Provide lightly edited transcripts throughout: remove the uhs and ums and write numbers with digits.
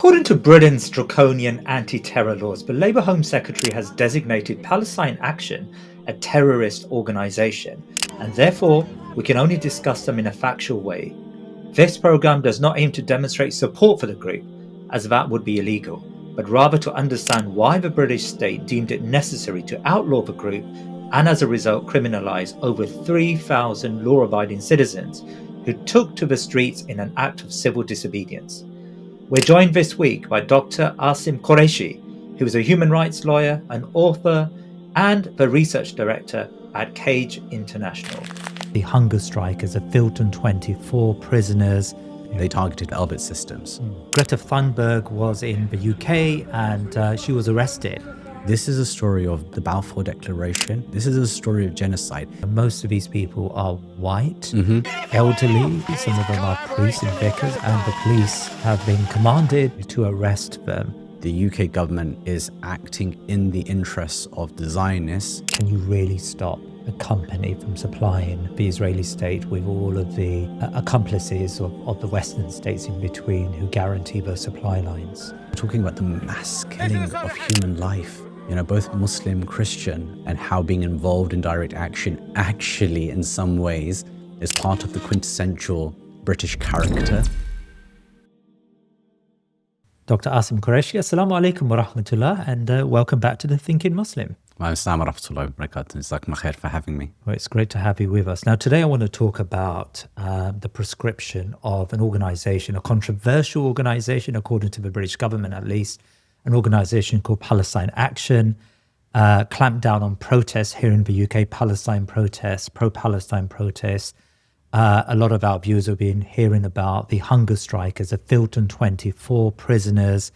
According to Britain's draconian anti-terror laws, the Labour Home Secretary has designated Palestine Action a terrorist organisation, and therefore we can only discuss them in a factual way. This programme does not aim to demonstrate support for the group, as that would be illegal, but rather to understand why the British state deemed it necessary to outlaw the group and as a result criminalise over 3,000 law-abiding citizens who took to the streets in an act of civil disobedience. We're joined this week by Dr Asim Qureshi, who is a human rights lawyer, an author, and the research director at Cage International. The hunger strikers of Filton 24 prisoners. They targeted Albert systems. Greta Thunberg was in the UK and she was arrested. This is a story of the Balfour Declaration. This is a story of genocide. Most of these people are white, elderly, some of them are priests and vicars, and the police have been commanded to arrest them. The UK government is acting in the interests of the Zionists. Can you really stop a company from supplying the Israeli state with all of the accomplices of the Western states in between who guarantee those supply lines? We're talking about the mass killing of human life. You know, both Muslim, Christian, and how being involved in direct action actually, in some ways, is part of the quintessential British character. Dr Asim Qureshi, Assalamu alaikum wa rahmatullah, and welcome back to the Thinking Muslim. Assalamu rahmatullahi wa barakatuh. Jazakum khair for having me. Well, it's great to have you with us. Now, today I want to talk about the prescription of an organisation, a controversial organisation, according to the British government at least, an organisation called Palestine Action, clamped down on protests here in the UK, Palestine protests, pro-Palestine protests. A lot of our viewers have been hearing about the hunger strikers, the Filton 24 prisoners,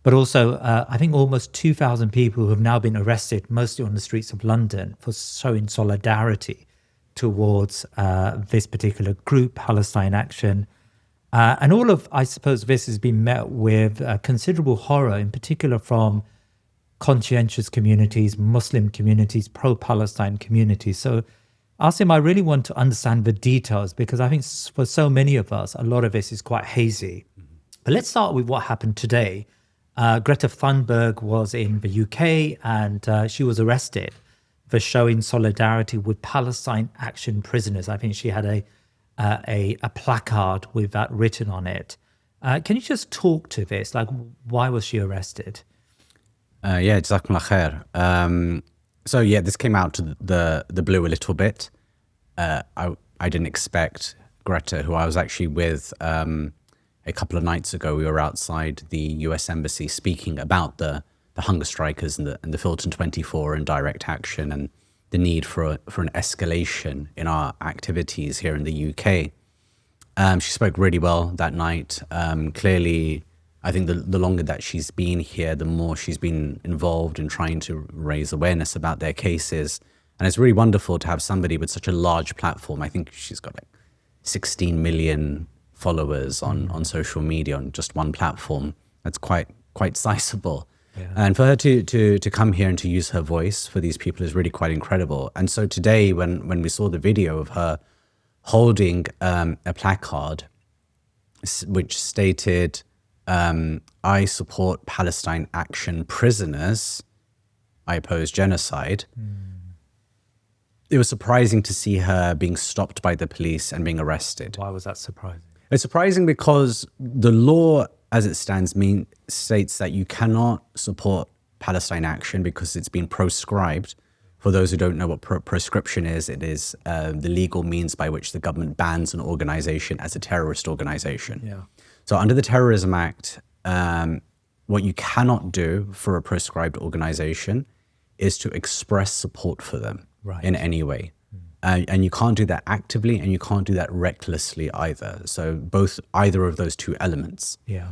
but also I think almost 2,000 people who have now been arrested, mostly on the streets of London, for showing solidarity towards this particular group, Palestine Action. And all of, I suppose, this has been met with considerable horror, in particular from conscientious communities, Muslim communities, pro-Palestine communities. So, Asim, I really want to understand the details because I think for so many of us, a lot of this is quite hazy. But let's start with what happened today. Greta Thunberg was in the UK and she was arrested for showing solidarity with Palestine Action prisoners. I think she had a placard with that written on it. Can you just talk to this? Like, why was she arrested? Yeah, Jazakum khair. So yeah, this came out to the blue a little bit. I didn't expect Greta, who I was actually with a couple of nights ago. We were outside the US Embassy speaking about the hunger strikers and the Filton 24 and direct action and the need for an escalation in our activities here in the UK. She spoke really well that night. Clearly, I think the longer that she's been here, the more she's been involved in trying to raise awareness about their cases. And it's really wonderful to have somebody with such a large platform. I think she's got like 16 million followers on social media on just one platform. That's quite sizable. Yeah. And for her to come here and to use her voice for these people is really quite incredible. And so today, when we saw the video of her holding a placard which stated, I support Palestine Action prisoners, I oppose genocide. It was surprising to see her being stopped by the police and being arrested. Why was that surprising? It's surprising because the law as it stands states that you cannot support Palestine Action because it's been proscribed. For those who don't know what proscription is, it is the legal means by which the government bans an organization as a terrorist organization. Yeah. So under the Terrorism Act, what you cannot do for a proscribed organization is to express support for them in any way. And you can't do that actively and you can't do that recklessly either. So either of those two elements. Yeah.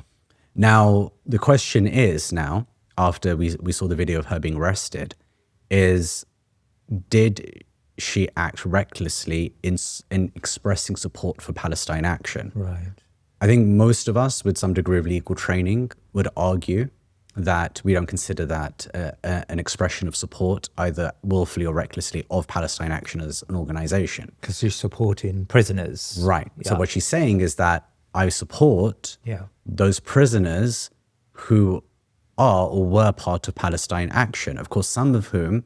Now, the question is now, after we saw the video of her being arrested, is did she act recklessly in expressing support for Palestine Action? Right. I think most of us with some degree of legal training would argue that we don't consider that an expression of support, either willfully or recklessly, of Palestine Action as an organization. Because she's supporting prisoners. Right. Yeah. So what she's saying is that I support those prisoners who are or were part of Palestine Action. Of course, some of whom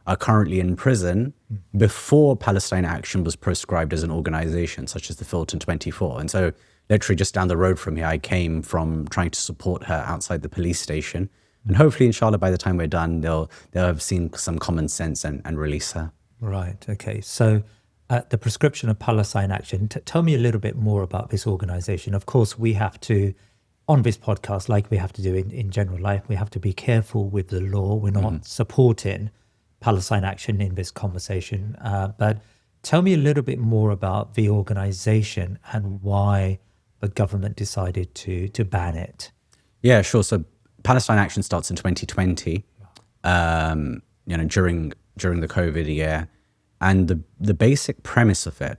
are currently in prison before Palestine Action was proscribed as an organization, such as the Filton 24. And so literally just down the road from here, I came from trying to support her outside the police station. And hopefully, inshallah, by the time we're done, they'll have seen some common sense and release her. Right. Okay. So the prescription of Palestine Action, tell me a little bit more about this organization. Of course, we have to, on this podcast, like we have to do in general life, we have to be careful with the law. We're not supporting Palestine Action in this conversation. But tell me a little bit more about the organization and why the government decided to ban it. Yeah, sure. So Palestine Action starts in 2020, during the COVID year. And the basic premise of it,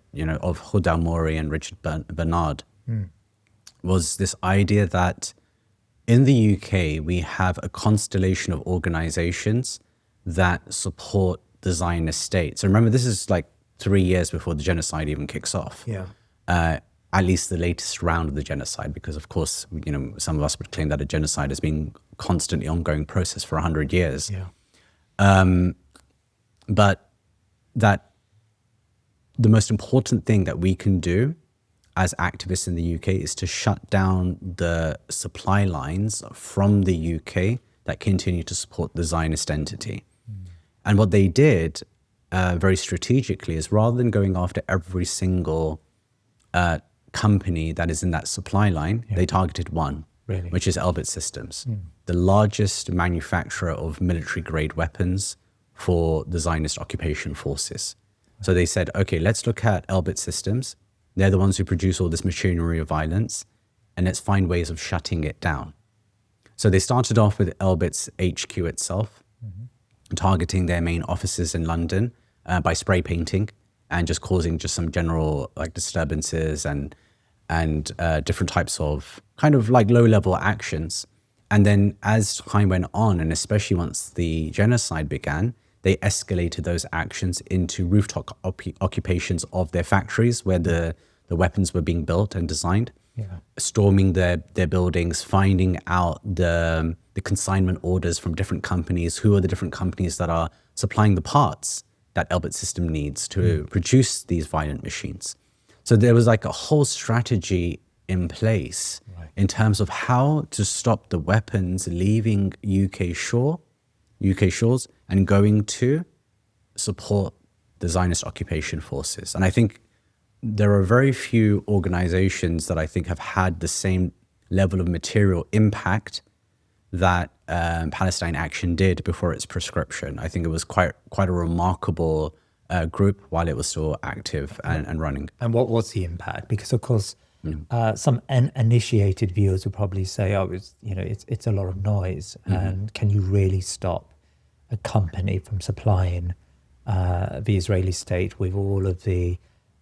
of Huda Mori and Richard Bernard, was this idea that in the UK, we have a constellation of organizations that support the Zionist state. So remember, this is like 3 years before the genocide even kicks off. Yeah. At least the latest round of the genocide, because of course, some of us would claim that a genocide has been constantly ongoing process for 100 years. Yeah. But that the most important thing that we can do as activists in the UK is to shut down the supply lines from the UK that continue to support the Zionist entity. And what they did very strategically is, rather than going after every single company that is in that supply line, they targeted one, Really? which is Elbit Systems, the largest manufacturer of military-grade weapons for the Zionist occupation forces. So they said, okay, let's look at Elbit Systems. They're the ones who produce all this machinery of violence, and let's find ways of shutting it down. So they started off with Elbit's HQ itself, targeting their main offices in London by spray painting and just causing just some general disturbances and different types of kind of low-level actions. And then as time went on, and especially once the genocide began, they escalated those actions into rooftop occupations of their factories where the weapons were being built and designed, storming their buildings, finding out the consignment orders from different companies, who are the different companies that are supplying the parts that Elbit System needs to produce these violent machines. So there was a whole strategy in place in terms of how to stop the weapons leaving UK shores and going to support the Zionist occupation forces. And I think there are very few organizations that I think have had the same level of material impact that Palestine Action did before its proscription. I think it was quite a remarkable group while it was still active and running. And what was the impact? Because of course, some uninitiated viewers would probably say, "Oh, it's a lot of noise." And can you really stop a company from supplying the Israeli state with all of the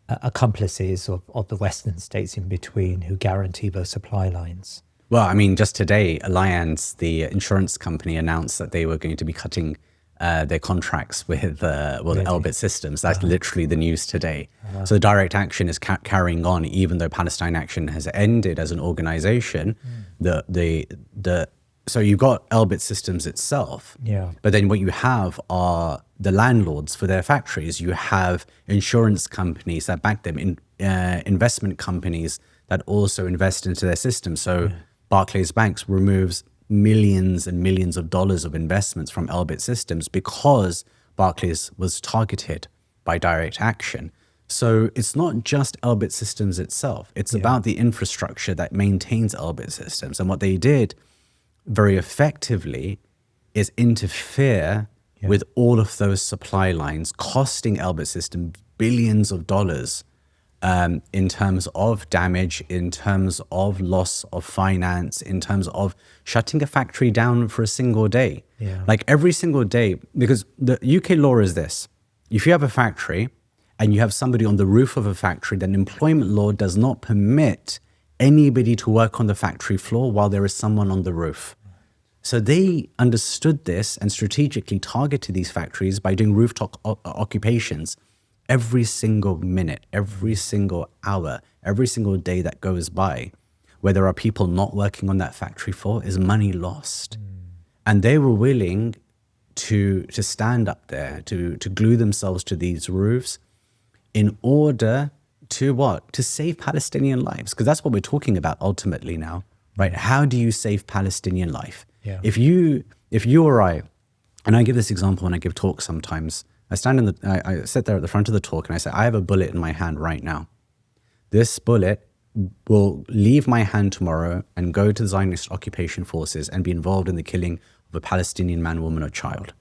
accomplices of the Western states in between who guarantee those supply lines? Well, I mean, just today, Allianz, the insurance company, announced that they were going to be cutting their contracts with Elbit Systems. That's literally the news today. So direct action is carrying on, even though Palestine Action has ended as an organization. So you've got Elbit Systems itself, but then what you have are the landlords for their factories. You have insurance companies that back them, investment companies that also invest into their system. So Barclays Banks removes millions and millions of dollars of investments from Elbit Systems because Barclays was targeted by direct action. So it's not just Elbit Systems itself. It's about the infrastructure that maintains Elbit Systems. And what they did very effectively is interfere with all of those supply lines, costing Elbit Systems billions of dollars in terms of damage, in terms of loss of finance, in terms of shutting a factory down for a single day. Every single day, because the UK law is this: if you have a factory and you have somebody on the roof of a factory, then employment law does not permit anybody to work on the factory floor while there is someone on the roof. So they understood this and strategically targeted these factories by doing rooftop occupations every single minute, every single hour, every single day that goes by. where there are people not working on that factory floor is money lost. And they were willing to stand up there, to glue themselves to these roofs in order to what? To save Palestinian lives. Because that's what we're talking about ultimately now, right? How do you save Palestinian life? Yeah. If you or I, and I give this example when I give talks sometimes, I sit there at the front of the talk and I say, I have a bullet in my hand right now. This bullet will leave my hand tomorrow and go to the Zionist occupation forces and be involved in the killing of a Palestinian man, woman, or child.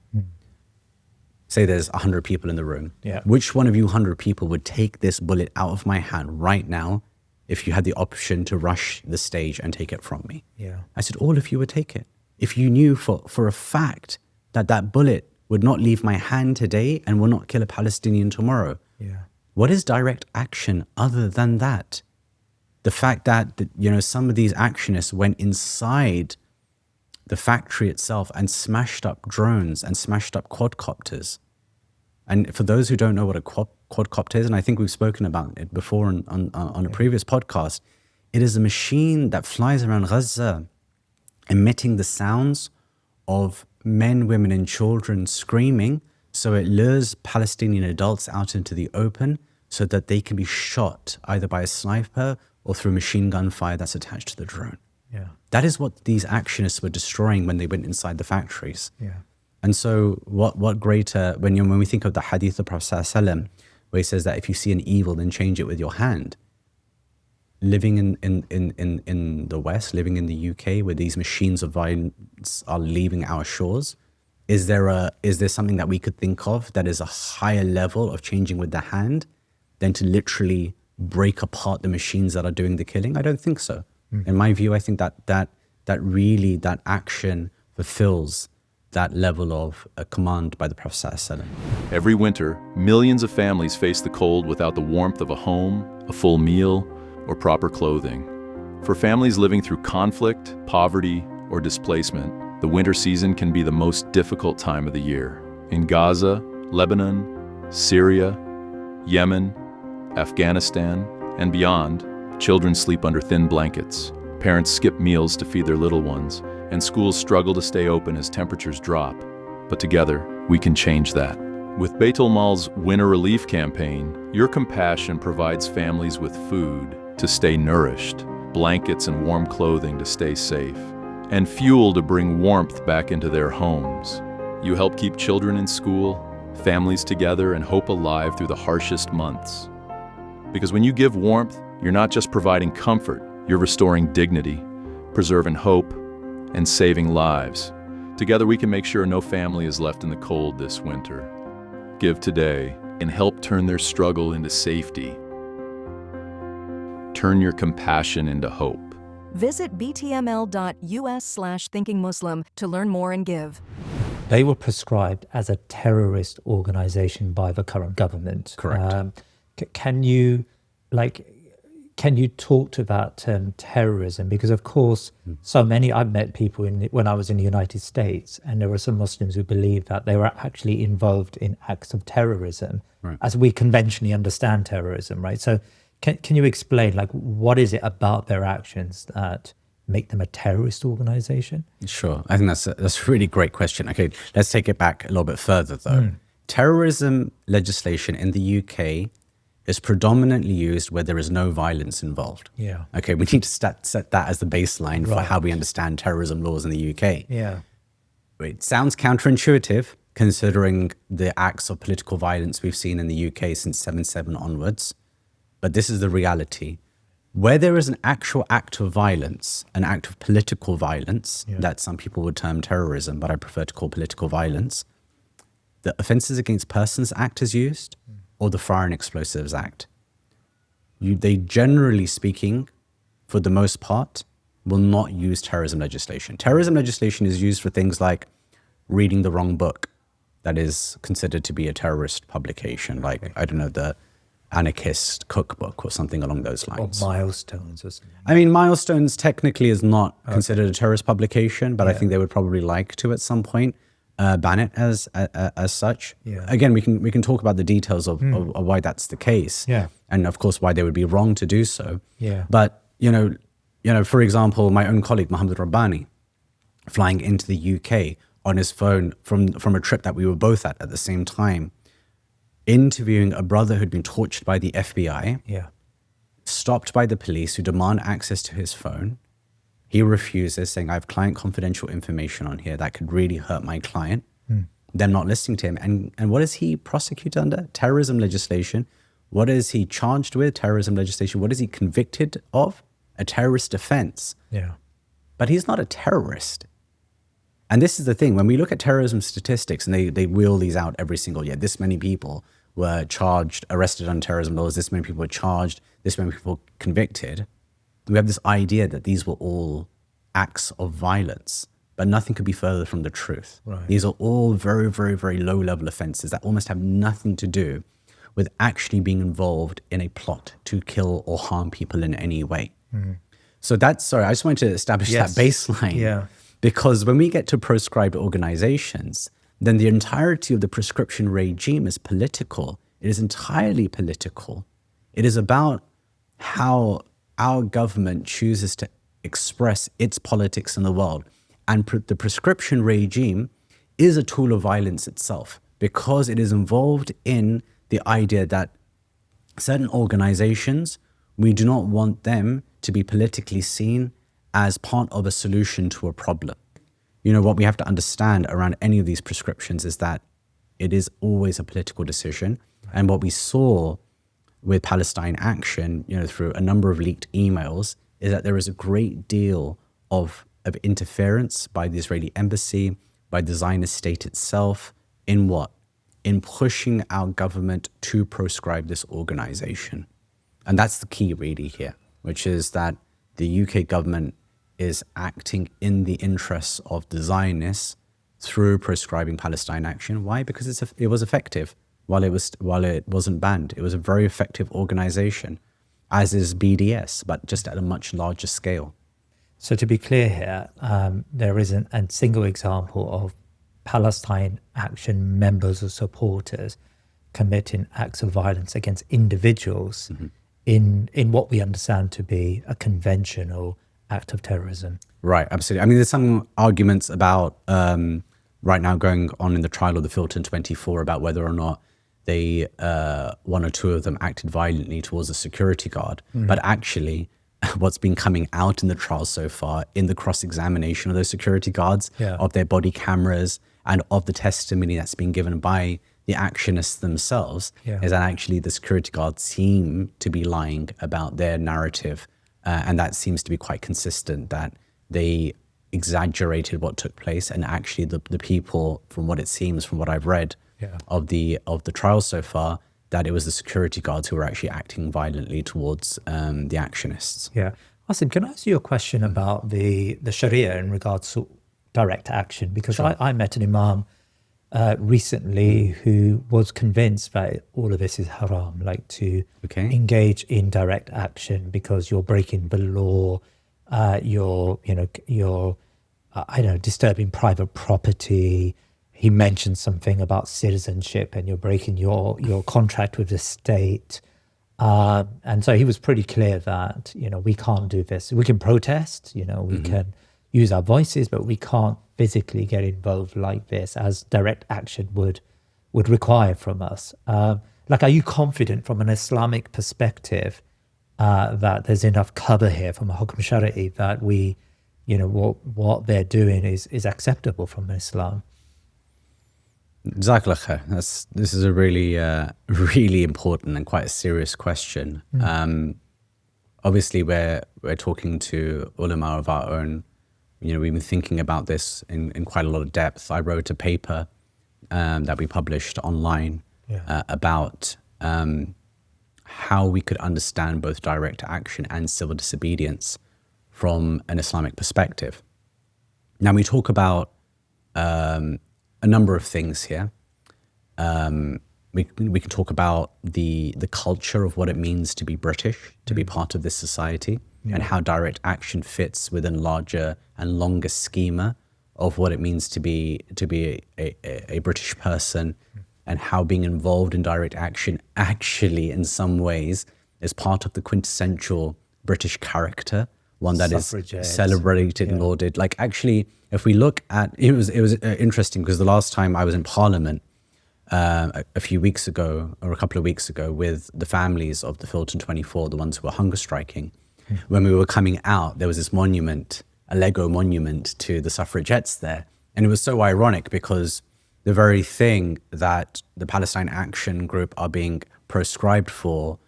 Say there's 100 people in the room. Yeah. Which one of you 100 people would take this bullet out of my hand right now if you had the option to rush the stage and take it from me? Yeah. I said, all of you would take it. If you knew for a fact that that bullet would not leave my hand today and will not kill a Palestinian tomorrow. Yeah. What is direct action other than that? The fact that, some of these actionists went inside the factory itself and smashed up drones and smashed up quadcopters. And for those who don't know what a quadcopter is, and I think we've spoken about it before on a previous podcast, it is a machine that flies around Gaza, emitting the sounds of men, women, and children screaming. So it lures Palestinian adults out into the open so that they can be shot either by a sniper or through machine gun fire that's attached to the drone. Yeah. That is what these actionists were destroying when they went inside the factories. Yeah. And so what greater, when we think of the hadith of Prophet ﷺ, where he says that if you see an evil, then change it with your hand. Living in the West, living in the UK, where these machines of violence are leaving our shores, is there something that we could think of that is a higher level of changing with the hand than to literally break apart the machines that are doing the killing? I don't think so. In my view, I think that action fulfills that level of a command by the Prophet ﷺ. Every winter, millions of families face the cold without the warmth of a home, a full meal, or proper clothing. For families living through conflict, poverty, or displacement, the winter season can be the most difficult time of the year. In Gaza, Lebanon, Syria, Yemen, Afghanistan, and beyond, children sleep under thin blankets, parents skip meals to feed their little ones, and schools struggle to stay open as temperatures drop. But together, we can change that. With Baitulmaal's Winter Relief Campaign, your compassion provides families with food to stay nourished, blankets and warm clothing to stay safe, and fuel to bring warmth back into their homes. You help keep children in school, families together, and hope alive through the harshest months. Because when you give warmth, you're not just providing comfort, you're restoring dignity, preserving hope, and saving lives. Together we can make sure no family is left in the cold this winter. Give today and help turn their struggle into safety. Turn your compassion into hope. Visit btml.us/thinkingmuslim to learn more and give. They were prescribed as a terrorist organization by the current government. Correct. Can you talk to that term terrorism? Because of course, so many, I've met people when I was in the United States, and there were some Muslims who believed that they were actually involved in acts of terrorism, right, as we conventionally understand terrorism, right? So can you explain, what is it about their actions that make them a terrorist organization? Sure. I think that's a really great question. Okay, let's take it back a little bit further though. Terrorism legislation in the UK is predominantly used where there is no violence involved. Yeah. Okay, we need to set that as the baseline for Right. how we understand terrorism laws in the UK. Yeah. It sounds counterintuitive considering the acts of political violence we've seen in the UK since 7/7 onwards, but this is the reality. Where there is an actual act of violence, an act of political violence, that some people would term terrorism, but I prefer to call political violence, the Offences Against Persons Act is used, or the Fire and Explosives Act. They generally speaking, for the most part, will not use terrorism legislation. Terrorism legislation is used for things like reading the wrong book that is considered to be a terrorist publication, like, I don't know, the Anarchist Cookbook or something along those Or lines. milestones or something. I mean, Milestones technically is not considered a terrorist publication, but I think they would probably like to at some point ban it as such. Yeah. Again, we can talk about the details of why that's the case. Yeah. And of course, why they would be wrong to do so. Yeah. But, For example, my own colleague, Muhammad Rabbani, flying into the UK on his phone from a trip that we were both at the same time, interviewing a brother who'd been tortured by the FBI, stopped by the police who demand access to his phone. He refuses, saying, I have client confidential information on here that could really hurt my client. Them not listening to him. And what is he prosecuted under? Terrorism legislation. What is he charged with? Terrorism legislation. What is he convicted of? A terrorist offense. But he's not a terrorist. And this is the thing. When we look at terrorism statistics, and they wheel these out every single year, this many people were charged, arrested on terrorism laws, this many people were charged, this many people convicted. We have this idea that these were all acts of violence, but nothing could be further from the truth. These are all very, very, very low-level offenses that almost have nothing to do with actually being involved in a plot to kill or harm people in any way. So I just wanted to establish that baseline. Because when we get to proscribed organizations, then the entirety of the prescription regime is political. It is entirely political. It is about how our government chooses to express its politics in the world. And the prescription regime is a tool of violence itself, because it is involved in the idea that certain organizations, we do not want them to be politically seen as part of a solution to a problem. What we have to understand around any of these prescriptions is that it is always a political decision. And what we saw with Palestine Action, through a number of leaked emails, is that there is a great deal of interference by the Israeli embassy, by the Zionist state itself, in what? In pushing our government to proscribe this organization. And that's the key really here, which is that the UK government is acting in the interests of the Zionists through proscribing Palestine Action. Why? Because it was effective while it wasn't banned. It was a very effective organization, as is BDS, but just at a much larger scale. So to be clear here, there isn't a single example of Palestine Action members or supporters committing acts of violence against individuals in what we understand to be a conventional act of terrorism. Right, absolutely. I mean, there's some arguments about right now going on in the trial of the Filton 24 about whether or not they, one or two of them acted violently towards a security guard. But actually, what's been coming out in the trial so far, in the cross-examination of those security guards, of their body cameras, and of the testimony that's been given by the actionists themselves, is that actually the security guards seem to be lying about their narrative. And that seems to be quite consistent, that they exaggerated what took place. And actually the people, from what it seems, from what I've read of the trial so far, that it was the security guards who were actually acting violently towards the actionists. Asim, can I ask you a question about the Sharia in regards to direct action? Because I met an imam recently who was convinced that all of this is haram, like to engage in direct action because you're breaking the law, you're disturbing private property. He mentioned something about citizenship and you're breaking your contract with the state. And so he was pretty clear that, we can't do this. We can protest, we can use our voices, but we can't physically get involved like this, as direct action would require from us. Are you confident from an Islamic perspective that there's enough cover here from a Hukm Shari'i that we, what they're doing is acceptable from Islam? Jazakallah khair. This is a really, really important and quite a serious question. Obviously, we're talking to ulama of our own. We've been thinking about this in quite a lot of depth. I wrote a paper that we published online about how we could understand both direct action and civil disobedience from an Islamic perspective. Now, we talk about a number of things here. We can talk about the culture of what it means to be British, to be part of this society, and how direct action fits within larger and longer schema of what it means to be a British person, and how being involved in direct action actually in some ways is part of the quintessential British character one that is Suffragettes. celebrated and lauded. Like actually, if we look at, it was interesting because the last time I was in Parliament a few weeks ago or a couple of weeks ago with the families of the Filton 24, the ones who were hunger striking, when we were coming out, there was this monument, a Lego monument to the suffragettes there. And it was so ironic because the very thing that the Palestine Action group are being proscribed for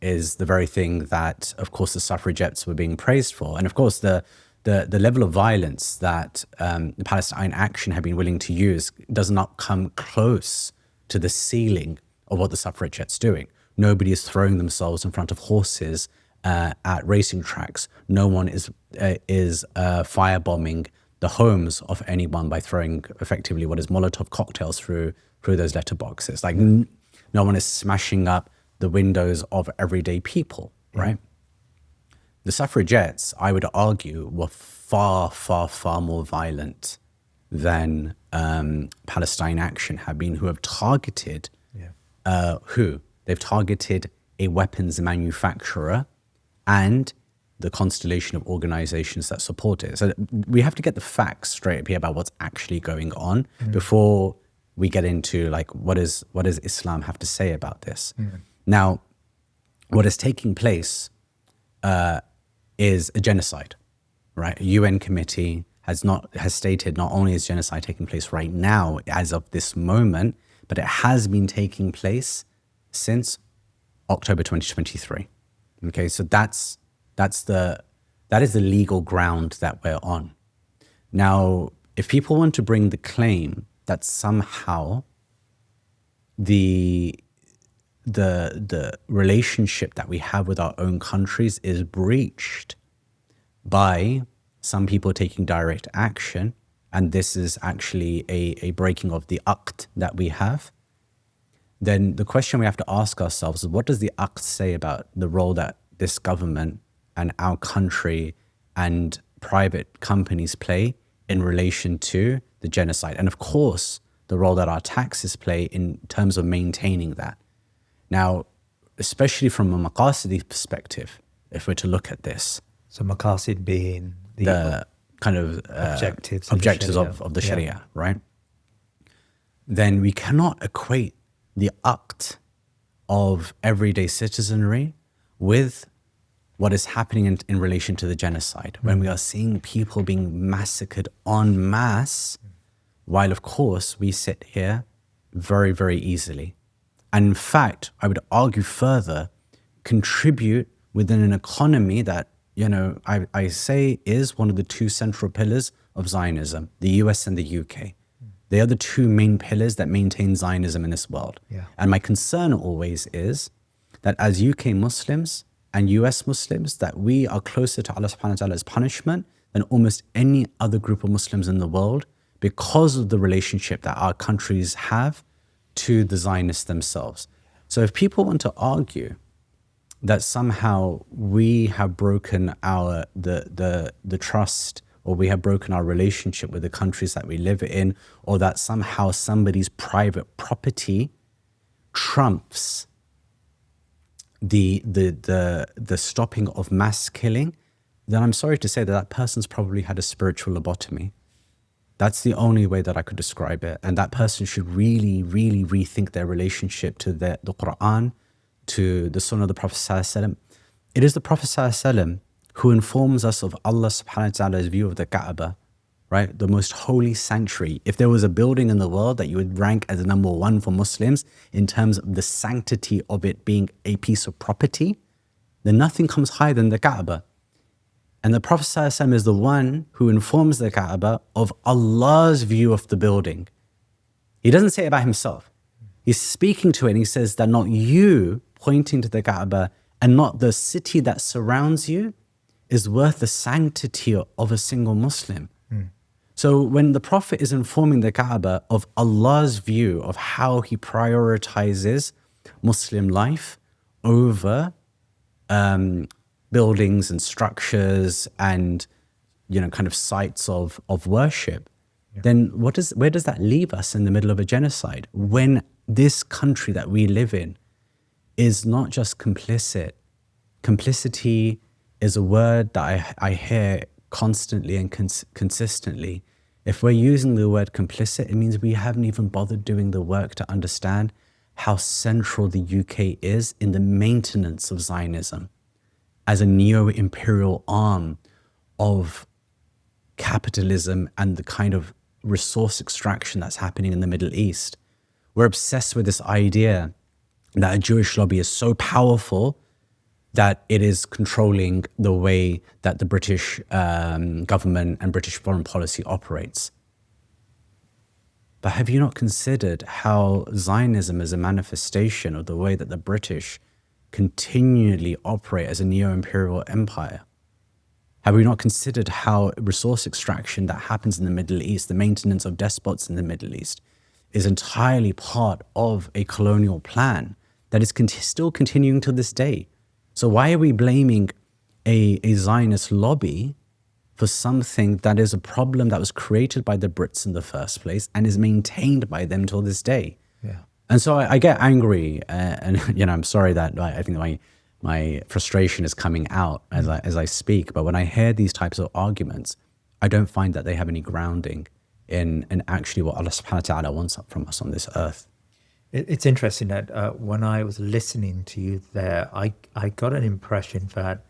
is the very thing that, of course, the suffragettes were being praised for. And of course, the level of violence that the Palestine Action have been willing to use does not come close to the ceiling of what the suffragettes doing. Nobody is throwing themselves in front of horses at racing tracks. No one is firebombing the homes of anyone by throwing effectively what is Molotov cocktails through those letterboxes. Like no one is smashing up the windows of everyday people, right? The suffragettes, I would argue, were far, far, far more violent than Palestine Action have been, who have targeted, they've targeted a weapons manufacturer and the constellation of organizations that support it. So we have to get the facts straight up here about what's actually going on before we get into like, what does Islam have to say about this? Now, what is taking place is a genocide, right? A UN committee has stated not only is genocide taking place right now as of this moment, but it has been taking place since October 2023. Okay, so that is the legal ground that we're on. Now, if people want to bring the claim that somehow the relationship that we have with our own countries is breached by some people taking direct action, and this is actually a breaking of the Aqd that we have, then the question we have to ask ourselves is, what does the Aqd say about the role that this government and our country and private companies play in relation to the genocide? And of course, the role that our taxes play in terms of maintaining that. Now, especially from a maqasidi perspective, if we're to look at this. So maqasid being the kind of objectives of the Sharia, right? Then we cannot equate the Aqd of everyday citizenry with what is happening in relation to the genocide, when we are seeing people being massacred en masse, while of course we sit here very, very easily. And in fact, I would argue further, contribute within an economy that, I say is one of the two central pillars of Zionism, the US and the UK. They are the two main pillars that maintain Zionism in this world. And my concern always is that as UK Muslims and US Muslims, that we are closer to Allah subhanahu wa ta'ala's punishment than almost any other group of Muslims in the world because of the relationship that our countries have to the Zionists themselves. So if people want to argue that somehow we have broken the trust, or we have broken our relationship with the countries that we live in, or that somehow somebody's private property trumps the stopping of mass killing, then I'm sorry to say that person's probably had a spiritual lobotomy. That's the only way that I could describe it. And that person should really, really rethink their relationship to the Quran, to the Sunnah of the Prophet ﷺ. It is the Prophet ﷺ who informs us of Allah subhanahu wa ta'ala's view of the Kaaba, right? The most holy sanctuary. If there was a building in the world that you would rank as number one for Muslims in terms of the sanctity of it being a piece of property, then nothing comes higher than the Kaaba. And the Prophet ﷺ is the one who informs the Kaaba of Allah's view of the building. He doesn't say it about himself. He's speaking to it and he says that not you, pointing to the Kaaba, and not the city that surrounds you, is worth the sanctity of a single Muslim. So when the Prophet is informing the Kaaba of Allah's view of how he prioritizes Muslim life over buildings and structures and kind of sites of worship, then where does that leave us in the middle of a genocide, when this country that we live in is not just complicit? Complicity is a word that I hear constantly and consistently. If we're using the word complicit, it means we haven't even bothered doing the work to understand how central the UK is in the maintenance of Zionism as a neo-imperial arm of capitalism and the kind of resource extraction that's happening in the Middle East. We're obsessed with this idea that a Jewish lobby is so powerful that it is controlling the way that the British government and British foreign policy operates. But have you not considered how Zionism is a manifestation of the way that the British continually operate as a neo-imperial empire? Have we not considered how resource extraction that happens in the Middle East, the maintenance of despots in the Middle East, is entirely part of a colonial plan that is still continuing to this day? So why are we blaming a Zionist lobby for something that is a problem that was created by the Brits in the first place and is maintained by them till this day? Yeah. And so I get angry, and I'm sorry that I think my frustration is coming out as I speak. But when I hear these types of arguments, I don't find that they have any grounding in actually what Allah subhanahu wa ta'ala wants from us on this earth. It's interesting that when I was listening to you there, I got an impression that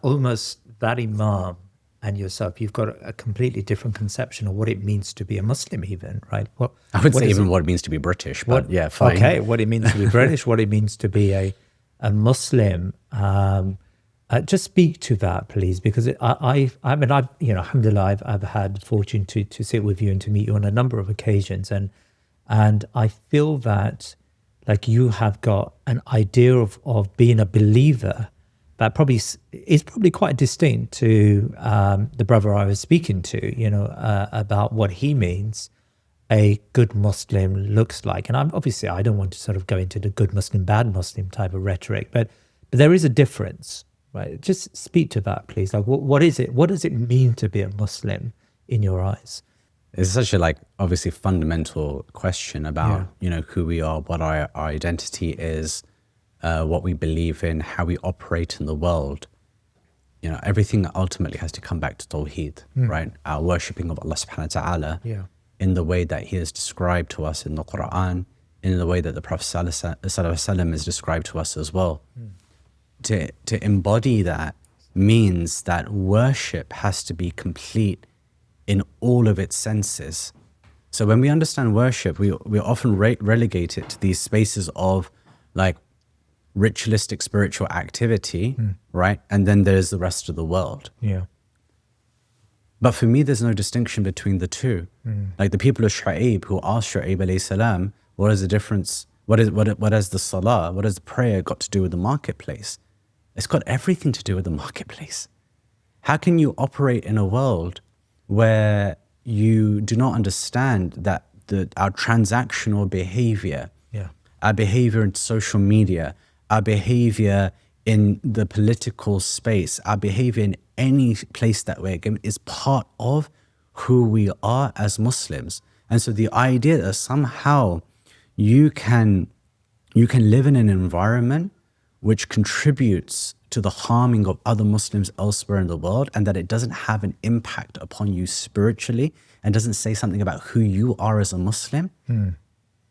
almost that imam and yourself, you've got a completely different conception of what it means to be a Muslim even, right? I would say even what it means to be British, but yeah, fine. Okay, what it means to be British, what it means to be a Muslim. Just speak to that, please, because I mean, alhamdulillah, I've had the fortune to sit with you and to meet you on a number of occasions, and I feel that like you have got an idea of being a believer that probably is quite distinct to the brother I was speaking to, about what he means a good Muslim looks like. And I don't want to sort of go into the good Muslim, bad Muslim type of rhetoric, but there is a difference, right? Just speak to that, please. Like, what is it? What does it mean to be a Muslim in your eyes? It's such a obviously fundamental question about, who we are, what our identity is, what we believe in, how we operate in the world. Everything ultimately has to come back to Tawheed, right? Our worshipping of Allah subhanahu wa ta'ala in the way that he is described to us in the Quran, in the way that the Prophet sallallahu alaihi wasallam is described to us as well. To embody that means that worship has to be complete in all of its senses. So when we understand worship, we often relegate it to these spaces of ritualistic spiritual activity, right? And then there's the rest of the world. Yeah. But for me, there's no distinction between the two. Like the people of Shu'aib who asked Shu'aib alayhi salam, what is the difference? What has the salah, what has the prayer got to do with the marketplace? It's got everything to do with the marketplace. How can you operate in a world where you do not understand that our transactional behavior, our behavior in social media, our behavior in the political space, our behavior in any place that we're given is part of who we are as Muslims? And so the idea that somehow you can live in an environment which contributes to the harming of other Muslims elsewhere in the world, and that it doesn't have an impact upon you spiritually and doesn't say something about who you are as a Muslim,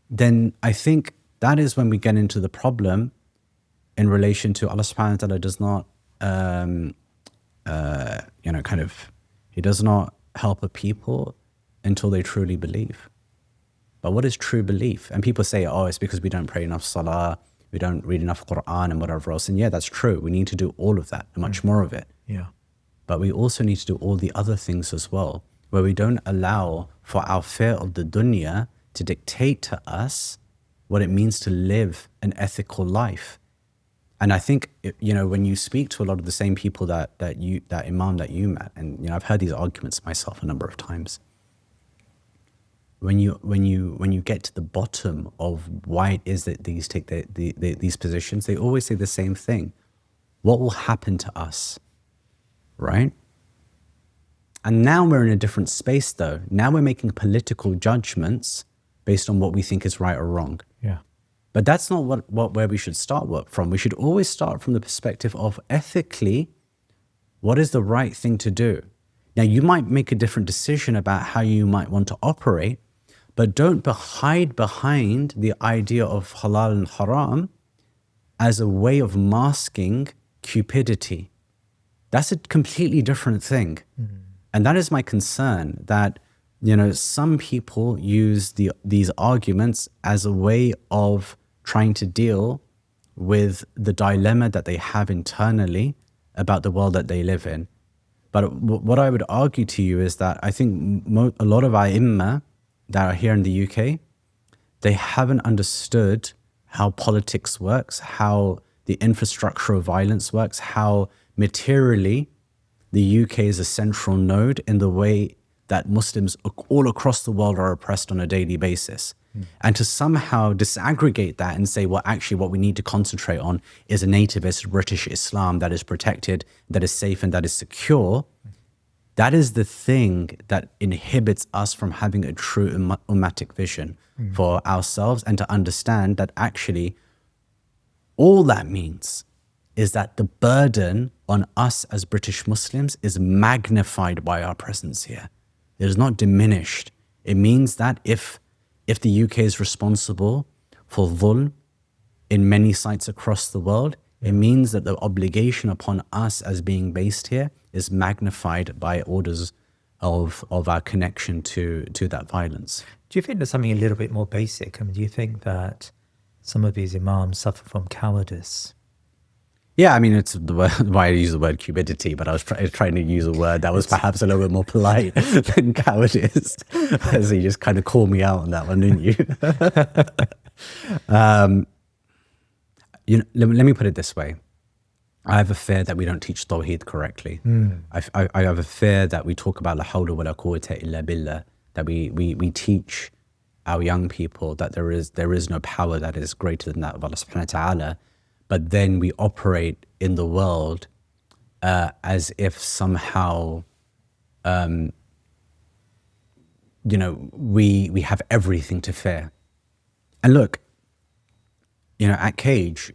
then I think that is when we get into the problem in relation to Allah subhanahu wa ta'ala does not, he does not help a people until they truly believe. But what is true belief? And people say, it's because we don't pray enough salah, we don't read enough Quran and whatever else. And yeah, that's true. We need to do all of that and much more of it. Yeah. But we also need to do all the other things as well, where we don't allow for our fear of the dunya to dictate to us what it means to live an ethical life. And I think, when you speak to a lot of the same people that imam that you met, and I've heard these arguments myself a number of times. When you get to the bottom of why it is that these take these positions, they always say the same thing. What will happen to us, right? And now we're in a different space though. Now we're making political judgments based on what we think is right or wrong. Yeah. But that's not where we should start work from. We should always start from the perspective of ethically, What is the right thing to do? Now, you might make a different decision about how you might want to operate, but don't hide behind the idea of halal and haram as a way of masking cupidity. That's a completely different thing. Mm-hmm. And that is my concern, that, you know, some people use these arguments as a way of trying to deal with the dilemma that they have internally about the world that they live in. But what I would argue to you is that I think a lot of our imams that are here in the UK, they haven't understood how politics works, how the infrastructure of violence works, how materially the UK is a central node in the way that Muslims all across the world are oppressed on a daily basis. And to somehow disaggregate that and say, well, actually what we need to concentrate on is a nativist British Islam that is protected, that is safe and that is secure, that is the thing that inhibits us from having a true ummatic vision for ourselves, and to understand that actually all that means is that the burden on us as British Muslims is magnified by our presence here. It is not diminished. It means that if the UK is responsible for dhulm in many sites across the world, it means that the obligation upon us as being based here is magnified by orders of our connection to that violence. Do you think there's something a little bit more basic? I mean, do you think that some of these imams suffer from cowardice? Yeah, I mean, it's the word, why I use the word cupidity, but I was trying to use a word that was perhaps a little bit more polite than cowardice. So you just kind of called me out on that one, didn't you? Let me put it this way. I have a fear that we don't teach Tawheed correctly. I have a fear that we talk about la hawla wa la quwwata illa billah, that we teach our young people that there is no power that is greater than that of Allah subhanahu wa ta'ala. But then we operate in the world as if somehow, we have everything to fear. And look, at Cage,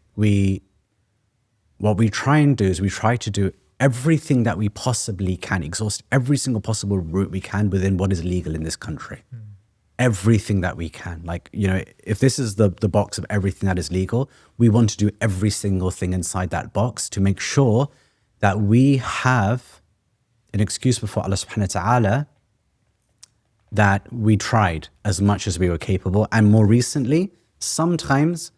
what we try and do is we try to do everything that we possibly can, exhaust every single possible route we can within what is legal in this country. Everything that we can. Like, if this is the box of everything that is legal, we want to do every single thing inside that box to make sure that we have an excuse before Allah subhanahu wa ta'ala that we tried as much as we were capable. And more recently, sometimes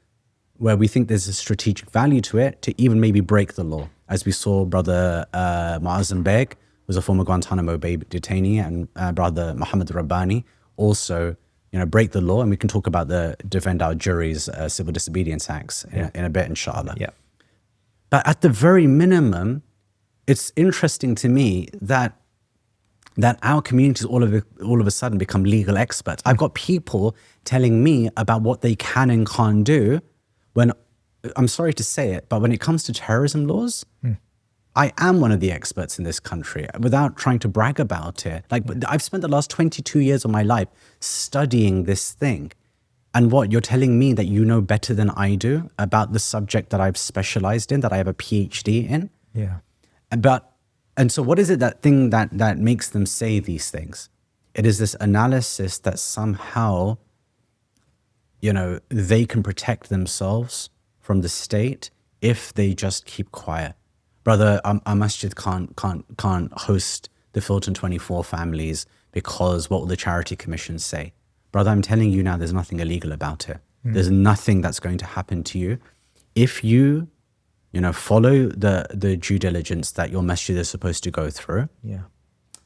where we think there's a strategic value to it, to even maybe break the law. As we saw brother Muazzam Beg was a former Guantanamo Bay detainee, and brother Muhammad Rabbani also, break the law. And we can talk about the Defend Our Juries Civil Disobedience Acts in a bit, inshallah. Yeah. But at the very minimum, it's interesting to me that our communities all of a sudden become legal experts. I've got people telling me about what they can and can't do, when, I'm sorry to say it, but when it comes to terrorism laws, I am one of the experts in this country, without trying to brag about it. Like, I've spent the last 22 years of my life studying this thing. And what, you're telling me that you know better than I do about the subject that I've specialized in, that I have a PhD in? Yeah. And so what is it that makes them say these things? It is this analysis that somehow, they can protect themselves from the state if they just keep quiet. Brother, our masjid can't host the Filton 24 families because what will the charity commission say? Brother, I'm telling you now, there's nothing illegal about it. There's nothing that's going to happen to you. If you, follow the due diligence that your masjid is supposed to go through,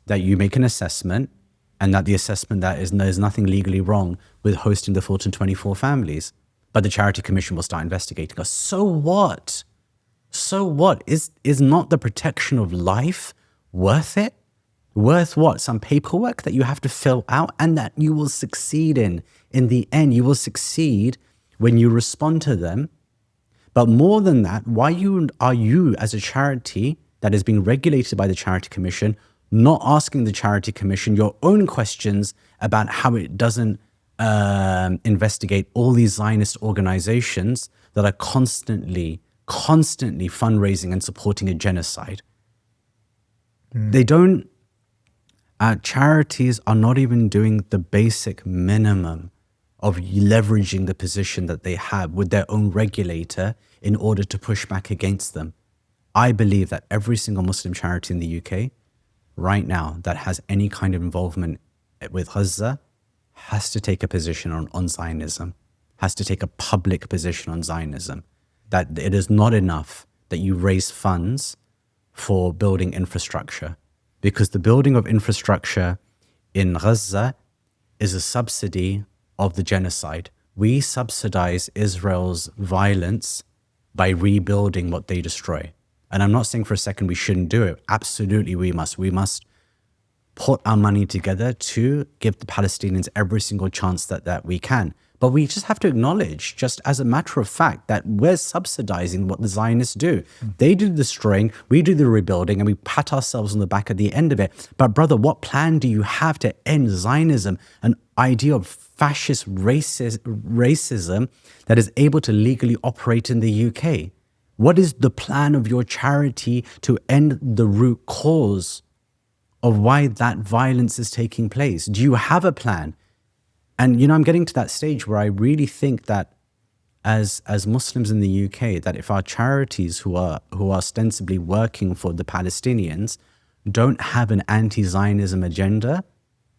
that you make an assessment, and that the assessment that there's nothing legally wrong with hosting the Filton 24 families, but the charity commission will start investigating us. So what? So what? Is not the protection of life worth it? Worth what? Some paperwork that you have to fill out and that you will succeed in. In the end, you will succeed when you respond to them. But more than that, why are you as a charity that is being regulated by the charity commission not asking the charity commission your own questions about how it doesn't investigate all these Zionist organizations that are constantly fundraising and supporting a genocide? They don't, charities are not even doing the basic minimum of leveraging the position that they have with their own regulator in order to push back against them. I believe that every single Muslim charity in the UK right now that has any kind of involvement with Gaza has to take a position on Zionism, has to take a public position on Zionism, that it is not enough that you raise funds for building infrastructure, because the building of infrastructure in Gaza is a subsidy of the genocide. We subsidize Israel's violence by rebuilding what they destroy. And I'm not saying for a second we shouldn't do it. Absolutely we must. We must put our money together to give the Palestinians every single chance that we can. But we just have to acknowledge, just as a matter of fact, that we're subsidizing what the Zionists do. They do the destroying, we do the rebuilding, and we pat ourselves on the back at the end of it. But brother, what plan do you have to end Zionism, an idea of fascist racism that is able to legally operate in the UK? What is the plan of your charity to end the root cause of why that violence is taking place? Do you have a plan? And, I'm getting to that stage where I really think that as Muslims in the UK, that if our charities who are ostensibly working for the Palestinians don't have an anti-Zionism agenda,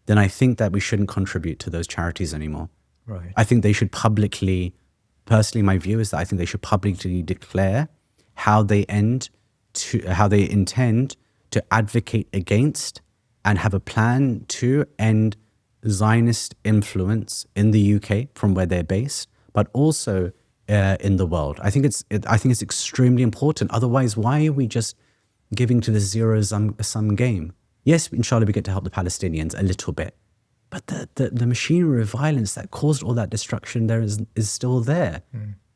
then I think that we shouldn't contribute to those charities anymore. Right. I think they should publicly, personally, my view is that I think they should publicly declare how they intend to advocate against and have a plan to end Zionist influence in the UK from where they're based, but also in the world. I think it's extremely important. Otherwise, why are we just giving to the zero-sum game? Yes, inshallah, we get to help the Palestinians a little bit, but the machinery of violence that caused all that destruction there is still there.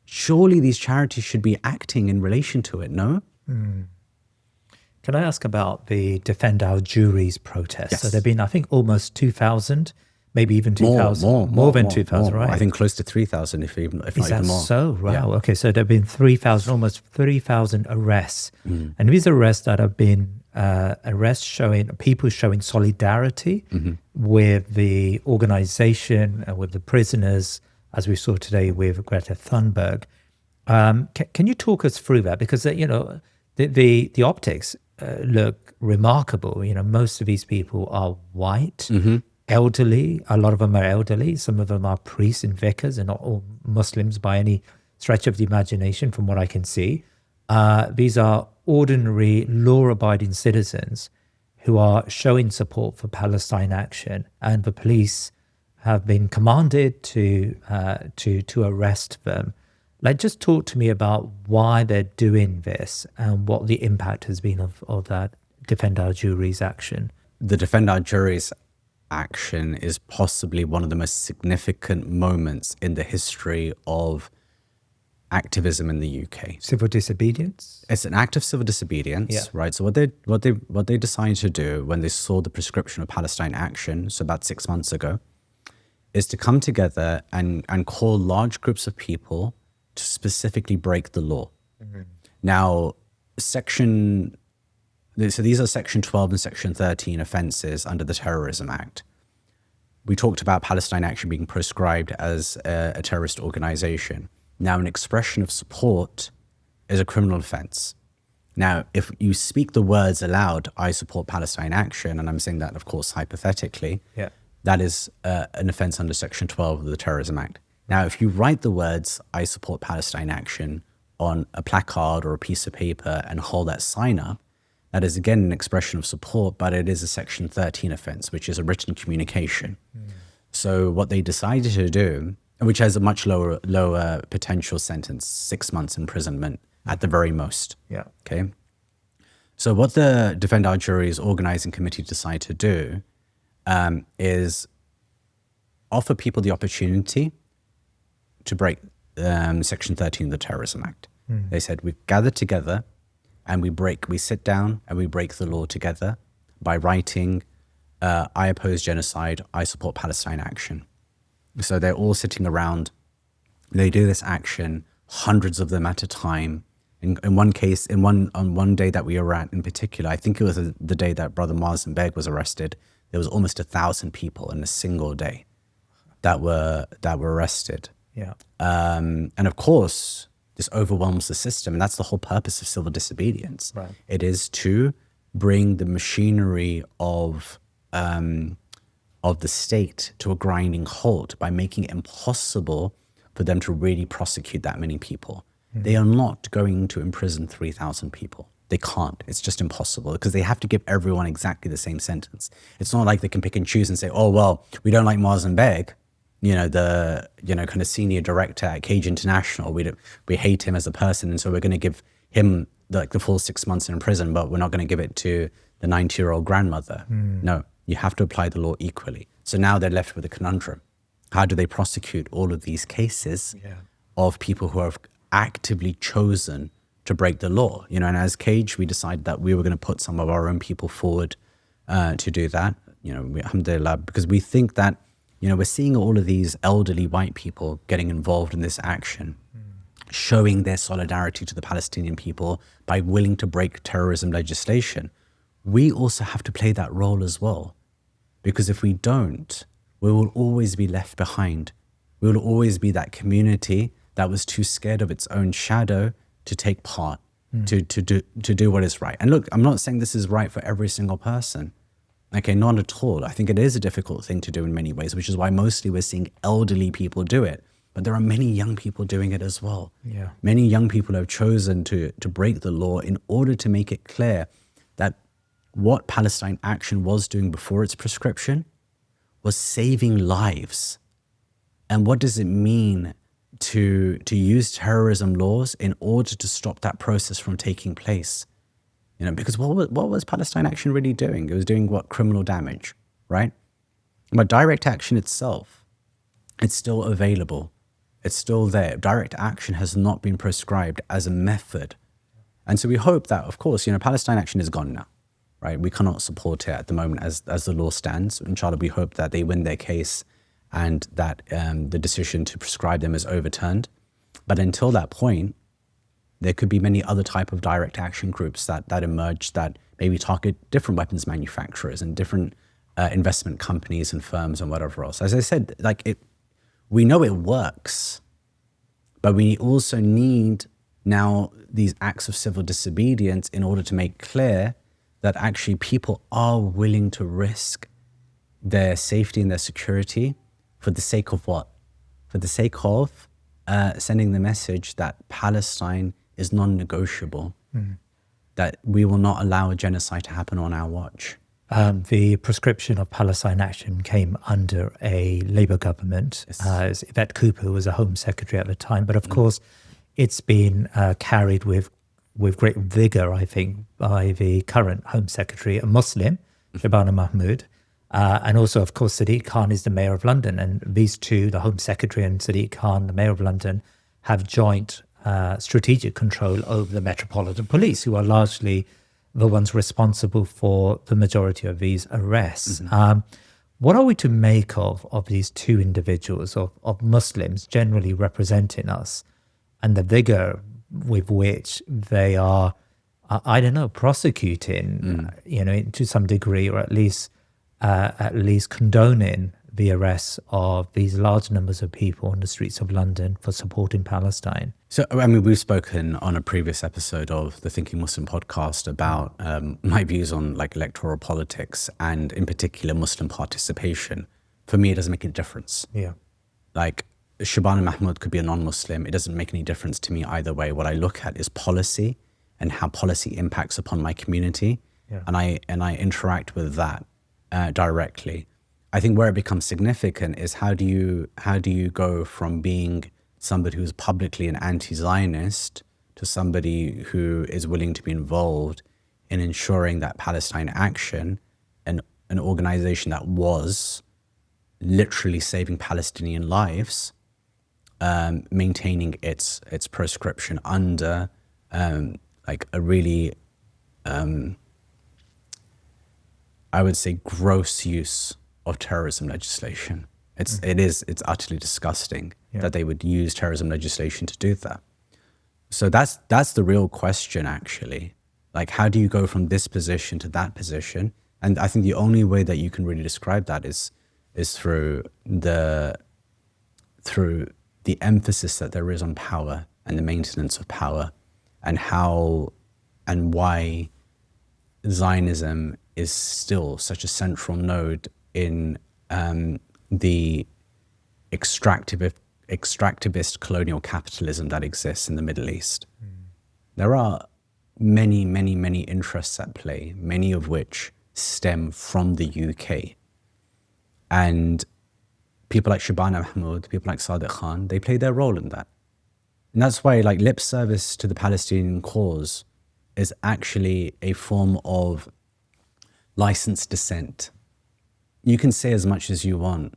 Surely these charities should be acting in relation to it, no? Can I ask about the Defend Our Juries protest? Yes. So there have been, I think, almost 2,000, maybe even 2,000. More than 2,000, right? I think close to 3,000, if not even more. Is that so? Wow. Yeah. Okay, so there have been 3,000, almost 3,000 arrests. And these arrests that have been people showing solidarity with the organization, with the prisoners, as we saw today with Greta Thunberg. Can you talk us through that? Because, the optics look remarkable. Most of these people are white, elderly. A lot of them are elderly. Some of them are priests and vicars, and not all Muslims by any stretch of the imagination, from what I can see. These are ordinary, law-abiding citizens who are showing support for Palestine Action, and the police have been commanded to arrest them. Just talk to me about why they're doing this and what the impact has been of that Defend Our Juries action. The Defend Our Juries action is possibly one of the most significant moments in the history of activism in the UK. Civil disobedience? It's an act of civil disobedience, right? So what they decided to do when they saw the prescription of Palestine Action, so about 6 months ago, is to come together and call large groups of people to specifically break the law. Now, so these are Section 12 and Section 13 offences under the Terrorism Act. We talked about Palestine Action being proscribed as a terrorist organisation. Now, an expression of support is a criminal offence. Now, if you speak the words aloud, I support Palestine Action, and I'm saying that, of course, hypothetically, that is an offence under Section 12 of the Terrorism Act. Now, if you write the words, I support Palestine Action, on a placard or a piece of paper and hold that sign up, that is again an expression of support, but it is a Section 13 offence, which is a written communication. So what they decided to do, which has a much lower potential sentence, 6 months imprisonment at the very most. Okay. So what the Defend Our Juries organising committee decided to do is offer people the opportunity to break Section 13 of the Terrorism Act. They said, we gather together and we sit down and we break the law together by writing, I oppose genocide, I support Palestine Action. So they're all sitting around, they do this action, hundreds of them at a time. In one case, on one day that we were at in particular, I think it was the day that Brother Mazen Beg was arrested. There was almost 1,000 people in a single day that were arrested. Yeah. And of course, this overwhelms the system, and that's the whole purpose of civil disobedience. Right. It is to bring the machinery of the state to a grinding halt by making it impossible for them to really prosecute that many people. They are not going to imprison 3,000 people. They can't. It's just impossible because they have to give everyone exactly the same sentence. It's not like they can pick and choose and say, oh, well, we don't like Mazen Beg, kind of senior director at Cage International. We hate him as a person, and so we're going to give him the full 6 months in prison, but we're not going to give it to the 90-year-old grandmother. No, you have to apply the law equally. So now they're left with a conundrum. How do they prosecute all of these cases of people who have actively chosen to break the law? And as Cage, we decided that we were going to put some of our own people forward to do that. Alhamdulillah, because we think that we're seeing all of these elderly white people getting involved in this action, showing their solidarity to the Palestinian people by willing to break terrorism legislation. We also have to play that role as well, because if we don't, we will always be left behind. We will always be that community that was too scared of its own shadow to take part, to do what is right. And look, I'm not saying this is right for every single person. Okay, not at all. I think it is a difficult thing to do in many ways, which is why mostly we're seeing elderly people do it. But there are many young people doing it as well. Yeah. Many young people have chosen to break the law in order to make it clear that what Palestine Action was doing before its prescription was saving lives. And what does it mean to use terrorism laws in order to stop that process from taking place? Because what was Palestine Action really doing? It was doing what? Criminal damage, right? But direct action itself, it's still available. It's still there. Direct action has not been prescribed as a method. And so we hope that, of course, Palestine Action is gone now, right? We cannot support it at the moment as the law stands. Inshallah, we hope that they win their case and that the decision to prescribe them is overturned. But until that point, there could be many other type of direct action groups that emerge that maybe target different weapons manufacturers and different investment companies and firms and whatever else. As I said, we know it works, but we also need now these acts of civil disobedience in order to make clear that actually people are willing to risk their safety and their security for the sake of what? For the sake of sending the message that Palestine is non-negotiable, that we will not allow a genocide to happen on our watch. The prescription of Palestine Action came under a Labour government. Yes. Yvette Cooper was a Home Secretary at the time, but of course it's been carried with great vigour, I think, by the current Home Secretary, a Muslim, Shabana Mahmood, and also, of course, Sadiq Khan is the Mayor of London, and these two, the Home Secretary and Sadiq Khan, the Mayor of London, have joint strategic control over the Metropolitan Police, who are largely the ones responsible for the majority of these arrests. What are we to make of these two individuals, of Muslims generally representing us, and the vigor with which they are, prosecuting, to some degree, or at least condoning the arrests of these large numbers of people on the streets of London for supporting Palestine? So, we've spoken on a previous episode of the Thinking Muslim podcast about my views on electoral politics and in particular Muslim participation. For me, it doesn't make any difference. Yeah. Shabana Mahmood could be a non-Muslim. It doesn't make any difference to me either way. What I look at is policy and how policy impacts upon my community. Yeah. And I interact with that directly. I think where it becomes significant is how do you go from being somebody who's publicly an anti-Zionist to somebody who is willing to be involved in ensuring that Palestine Action, an organization that was literally saving Palestinian lives, maintaining its proscription under a really, I would say, gross use of terrorism legislation. It's utterly disgusting that they would use terrorism legislation to do that. So that's the real question, actually. Like, how do you go from this position to that position? And I think the only way that you can really describe that is through the emphasis that there is on power and the maintenance of power, and how and why Zionism is still such a central node in the extractivist colonial capitalism that exists in the Middle East. There are many, many, many interests at play, many of which stem from the UK. And people like Shabana Mahmoud, people like Sadiq Khan, they play their role in that. And that's why, like, lip service to the Palestinian cause is actually a form of licensed dissent. You can say as much as you want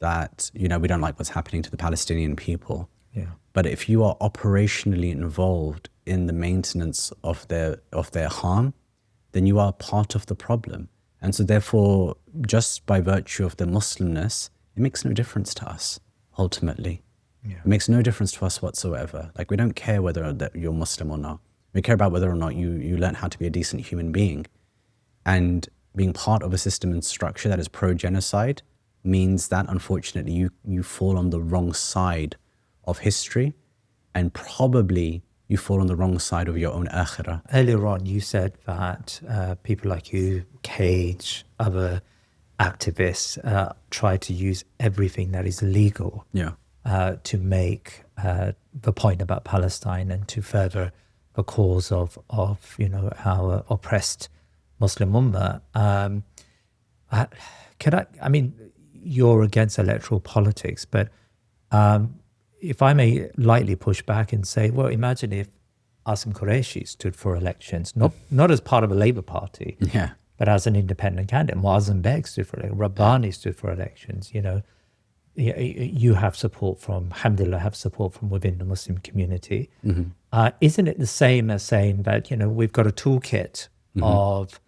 that, we don't like what's happening to the Palestinian people. Yeah. But if you are operationally involved in the maintenance of their harm, then you are part of the problem. And so therefore, just by virtue of their Muslimness, it makes no difference to us, ultimately. Yeah. It makes no difference to us whatsoever. Like, we don't care whether that you're Muslim or not. We care about whether or not you learn how to be a decent human being. And being part of a system and structure that is pro-genocide means that, unfortunately, you fall on the wrong side of history, and probably you fall on the wrong side of your own akhirah. Earlier on, you said that people like you, Cage, other activists try to use everything that is legal to make the point about Palestine and to further the cause of our oppressed Muslim Ummah. I mean, you're against electoral politics, but if I may lightly push back and say, well, imagine if Asim Qureshi stood for elections, not as part of a Labour Party, but as an independent candidate. Muazzam Beg stood for elections, Rabbani stood for elections. You have support from, alhamdulillah, have support from within the Muslim community. Isn't it the same as saying that, we've got a toolkit of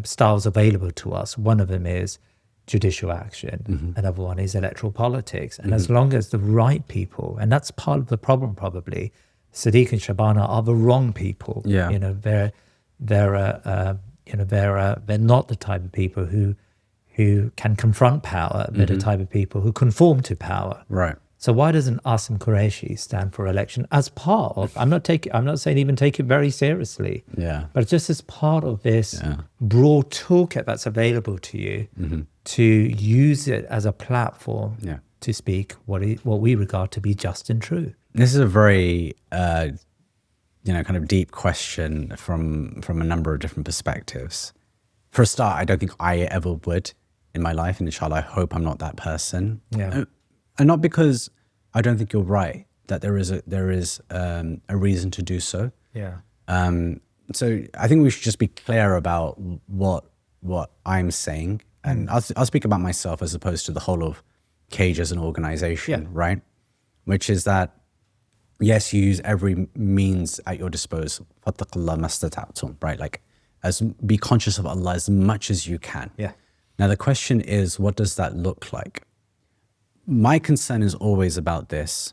styles available to us? One of them is judicial action, another one is electoral politics. And as long as the right people, and that's part of the problem probably, Sadiq and Shabana are the wrong people. They're not the type of people who can confront power. They're the type of people who conform to power. Right. So why doesn't Asim Qureshi stand for election as part of, I'm not saying even take it very seriously, but just as part of this broad toolkit that's available to you, to use it as a platform to speak what we regard to be just and true? This is a very, kind of deep question from a number of different perspectives. For a start, I don't think I ever would in my life, and inshallah, I hope I'm not that person. And not because I don't think you're right, that there is a reason to do so. So I think we should just be clear about what I'm saying, and I'll speak about myself as opposed to the whole of Cage as an organization, right? Which is that, yes, you use every means at your disposal. Fattaqullah mastata'tum, right? Like, be conscious of Allah as much as you can. Now the question is, what does that look like? My concern is always about this.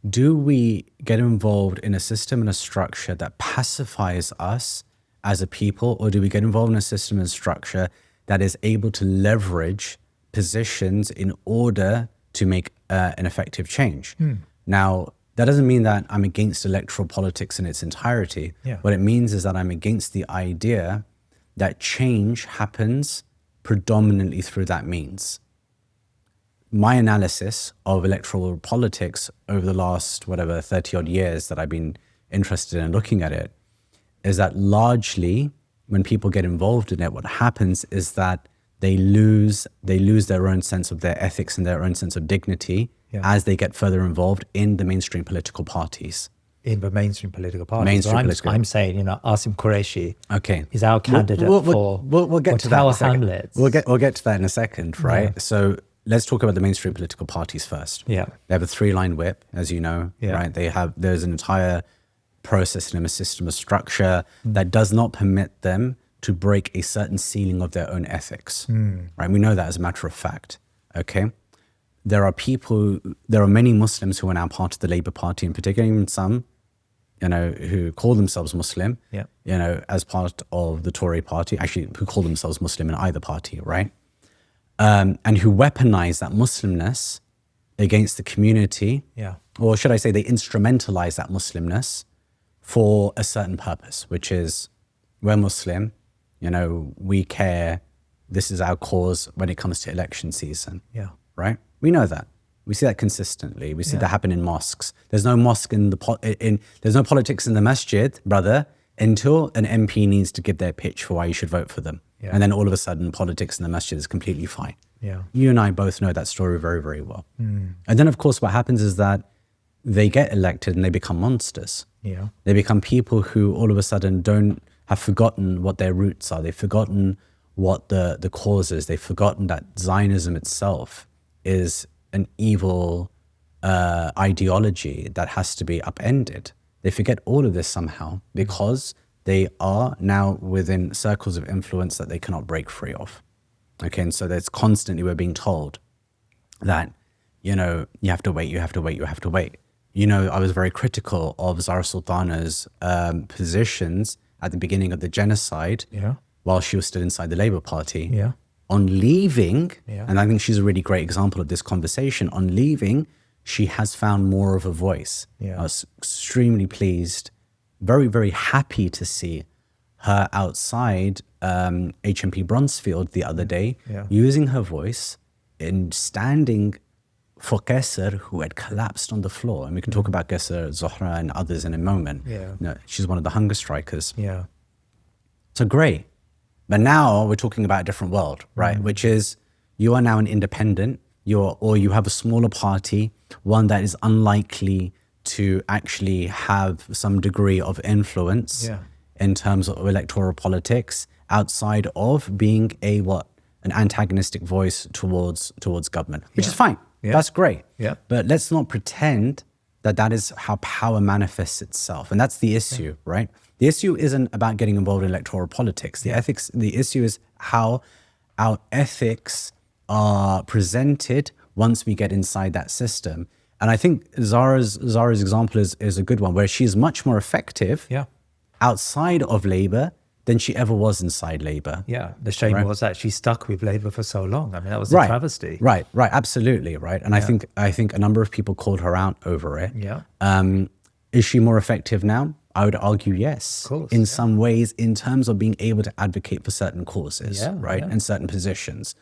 Do we get involved in a system and a structure that pacifies us as a people, or do we get involved in a system and structure that is able to leverage positions in order to make an effective change? Now, that doesn't mean that I'm against electoral politics in its entirety. What it means is that I'm against the idea that change happens predominantly through that means. My analysis of electoral politics over the last, 30 odd years that I've been interested in looking at it, is that largely when people get involved in it, what happens is that they lose their own sense of their ethics and their own sense of dignity as they get further involved in the mainstream political parties. In the mainstream political parties. I'm saying, Asim Qureshi is our candidate we'll get to Tower that in a Hamlets. We'll get to that in a second, right? So let's talk about the mainstream political parties first. They have a 3-line whip, as you know, right? There's an entire process and a system of structure that does not permit them to break a certain ceiling of their own ethics, right? We know that as a matter of fact, okay? there are many Muslims who are now part of the Labour Party in particular, even some, who call themselves Muslim, as part of the Tory party, actually who call themselves Muslim in either party, right? And who weaponize that Muslimness against the community, or should I say they instrumentalize that Muslimness for a certain purpose, which is we're Muslim, we care, this is our cause when it comes to election season, right? We know that. We see that consistently. We see that happen in mosques. There's no mosque there's no politics in the masjid, brother, until an MP needs to give their pitch for why you should vote for them. And then all of a sudden, politics in the masjid is completely fine. You and I both know that story very, very well. And then, of course, what happens is that they get elected and they become monsters. They become people who all of a sudden have forgotten what their roots are. They've forgotten what the cause is. They've forgotten that Zionism itself is an evil ideology that has to be upended. They forget all of this somehow because they are now within circles of influence that they cannot break free of. Okay, and so that's constantly we're being told that, you have to wait, you have to wait, you have to wait. I was very critical of Zahra Sultana's positions at the beginning of the genocide while she was still inside the Labour Party. On leaving, and I think she's a really great example of this conversation, on leaving, she has found more of a voice. I was extremely pleased, very, very happy to see her outside HMP Bronzefield the other day, using her voice in standing for Qasser, who had collapsed on the floor. And we can talk about Qasser, Zohra, and others in a moment. She's one of the hunger strikers. So great. But now we're talking about a different world, right? Which is you are now an independent, or you have a smaller party, one that is unlikely to actually have some degree of influence in terms of electoral politics outside of being an antagonistic voice towards government, which is fine. That's great. But let's not pretend that is how power manifests itself. And that's the issue, right? The issue isn't about getting involved in electoral politics. The issue is how our ethics are presented once we get inside that system. And I think Zahra's example is a good one, where she's much more effective outside of Labour than she ever was inside Labour. The shame was that she stuck with Labour for so long. I mean, that was a travesty. Right, absolutely, right. And I think a number of people called her out over it. Is she more effective now? I would argue yes, of course, in some ways, in terms of being able to advocate for certain causes, and certain positions.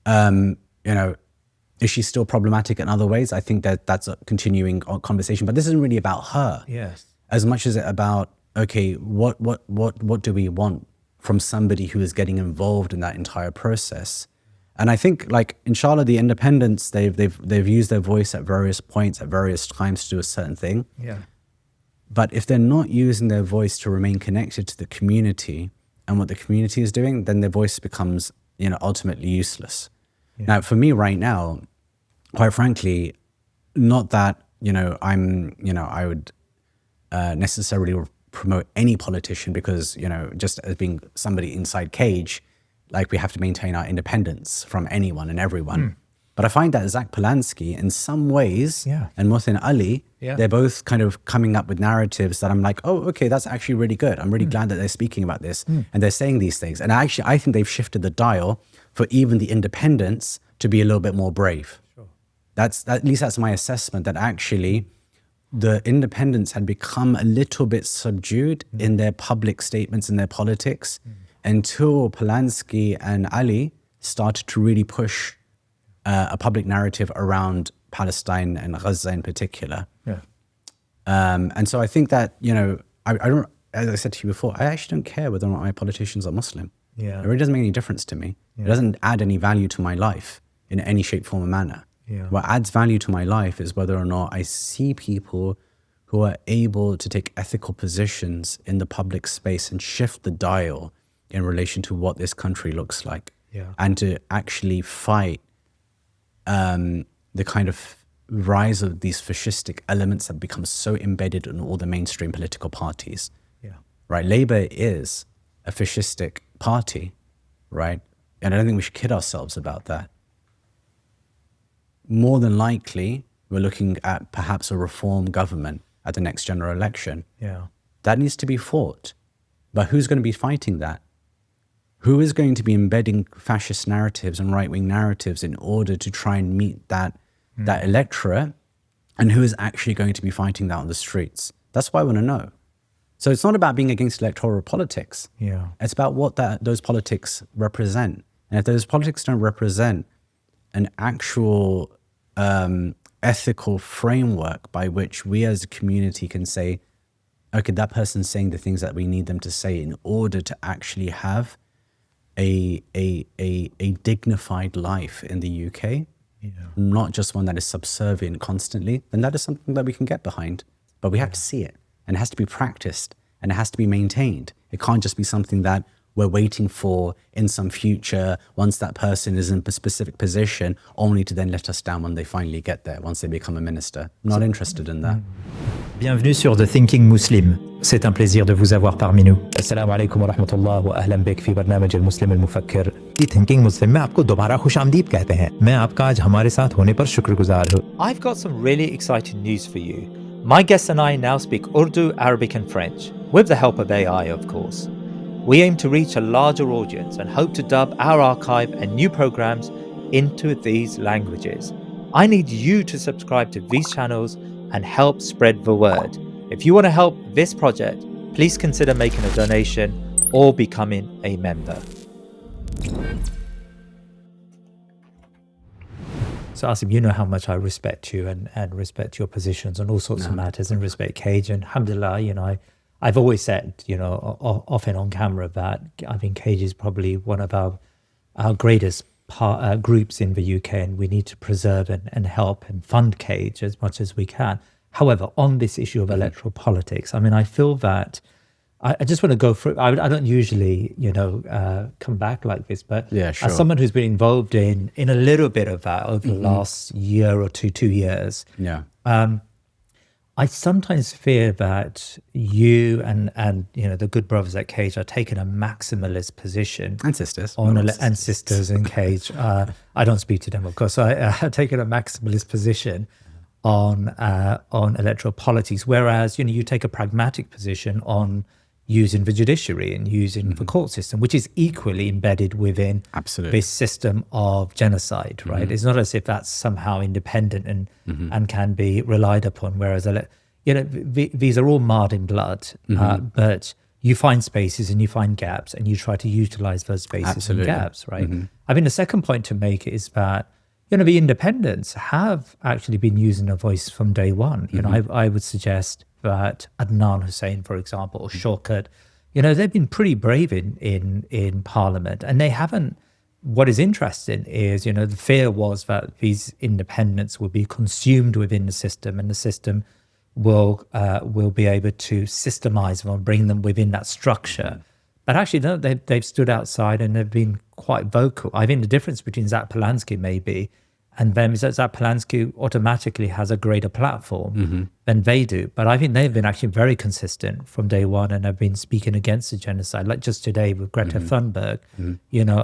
Is she still problematic in other ways? I think that's a continuing conversation, but this isn't really about her. As much as it about, okay, what do we want from somebody who is getting involved in that entire process? And I think, inshallah, the independents, they've used their voice at various points, at various times to do a certain thing. But if they're not using their voice to remain connected to the community and what the community is doing, then their voice becomes, ultimately useless. Now, for me right now, quite frankly, not that, I would necessarily promote any politician because, just as being somebody inside cage, we have to maintain our independence from anyone and everyone. But I find that Zach Polanski, in some ways, and Mohsin Ali, they're both kind of coming up with narratives that I'm like, oh, okay, that's actually really good. I'm really glad that they're speaking about this and they're saying these things. And I think they've shifted the dial for even the independents to be a little bit more brave. At least that's my assessment, that actually the independents had become a little bit subdued in their public statements and their politics until Polanski and Ali started to really push a public narrative around Palestine and Gaza in particular. And so I think that, I don't, as I said to you before, I actually don't care whether or not my politicians are Muslim. It really doesn't make any difference to me. It doesn't add any value to my life in any shape, form, or manner. What adds value to my life is whether or not I see people who are able to take ethical positions in the public space and shift the dial in relation to what this country looks like. And to actually fight the kind of rise of these fascistic elements that become so embedded in all the mainstream political parties. Right? Labour is a fascistic party, right? And I don't think we should kid ourselves about that. more than likely, we're looking at perhaps a reform government at the next general election. Yeah. That needs to be fought. But who's going to be fighting that? Who is going to be embedding fascist narratives and right-wing narratives in order to try and meet that electorate? And who is actually going to be fighting that on the streets? That's what I want to know. So it's not about being against electoral politics. Yeah. It's about what those politics represent. And if those politics don't represent an actual ethical framework by which we as a community can say, okay, that person's saying the things that we need them to say in order to actually have a dignified life in the UK, not just one that is subservient constantly, then that is something that we can get behind. But we have to see it, and it has to be practiced, and it has to be maintained. It can't just be something that we're waiting for in some future, once that person is in a specific position, only to then let us down when they finally get there, once they become a minister. I'm not interested in that. Bienvenue sur The Thinking Muslim. C'est un plaisir de vous avoir parmi nous. Assalamu alaikum wa rahmatullah wa ahlan bik fi barnamij al-Muslim al-Mufakkir. The Thinking Muslim में आपको दोबारा खुश आमदीद कहते हैं. मैं आपका आज हमारे साथ होने पर शुक्रगुजार हूँ. I've got some really exciting news for you. My guests and I now speak Urdu, Arabic and French, with the help of AI, of course. We aim to reach a larger audience and hope to dub our archive and new programs into these languages. I need you to subscribe to these channels and help spread the word. If you want to help this project, please consider making a donation or becoming a member. So Asim, you know how much I respect you and respect your positions on all sorts of matters, and respect Cage. And alhamdulillah, I've always said, often on camera, that I think Cage is probably one of our greatest groups in the UK, and we need to preserve and help and fund Cage as much as we can. However, on this issue of electoral politics, I feel that I just want to go through. I don't usually, come back like this, but yeah, sure. As someone who's been involved in a little bit of that over the last year or 2 years, I sometimes fear that you and the good brothers at Cage are taking a maximalist position, and sisters, and sisters in Cage. I don't speak to them, of course. So I taken a maximalist position on electoral politics, whereas you take a pragmatic position on using the judiciary and using the court system, which is equally embedded within this system of genocide, right? It's not as if that's somehow independent and can be relied upon, whereas these are all marred in blood, but you find spaces and you find gaps and you try to utilize those spaces and gaps, right? I think the second point to make is that the independents have actually been using a voice from day one. I would suggest that Adnan Hussein, for example, or Shaukat, they've been pretty brave in Parliament, and they haven't. What is interesting is, the fear was that these independents will be consumed within the system, and the system will be able to systemize them and bring them within that structure. But actually, no, they've stood outside and they've been quite vocal. I think the difference between Zach Polanski maybe and them is that Zach Polanski automatically has a greater platform than they do. But I think they've been actually very consistent from day one and have been speaking against the genocide. Like just today with Greta Thunberg,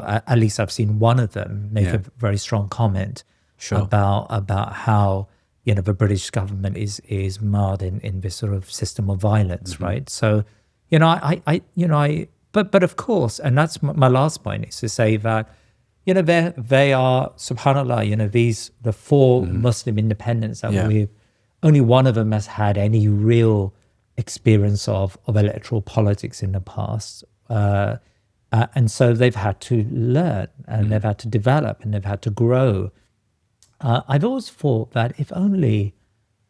at least I've seen one of them make a very strong comment about how the British government is marred in this sort of system of violence, right? So, but of course, and that's my last point, is to say that they are, subhanallah, the four Muslim independents that only one of them has had any real experience of electoral politics in the past. And so they've had to learn and they've had to develop and they've had to grow. I've always thought that if only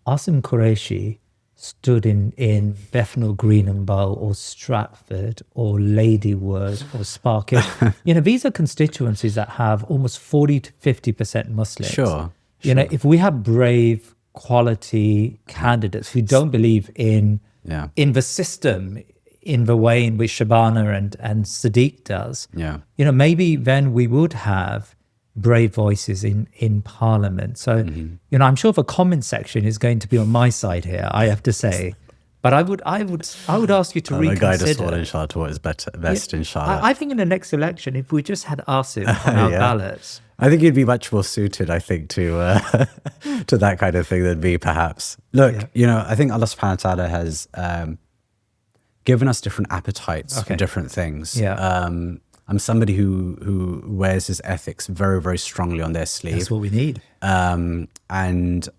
Asim Qureshi stood in Bethnal Green and Bow or Stratford or Ladywood or Sparkhill. These are constituencies that have almost 40 to 50% Muslims. Sure. If we have brave, quality candidates who don't believe in the system in the way in which Shabana and Sadiq does, maybe then we would have brave voices in Parliament. So, I'm sure the comment section is going to be on my side here, I have to say. But I would ask you to Allah guide us all, reconsider. inshallah, to what is best, inshallah. I think in the next election, if we just had Asim on our Yeah. ballots, I think you'd be much more suited, I think, to to that kind of thing than me, perhaps. Look, I think Allah subhanahu wa ta'ala has given us different appetites for different things. Yeah. I'm somebody who wears his ethics very, very strongly on their sleeve. that's what we need. And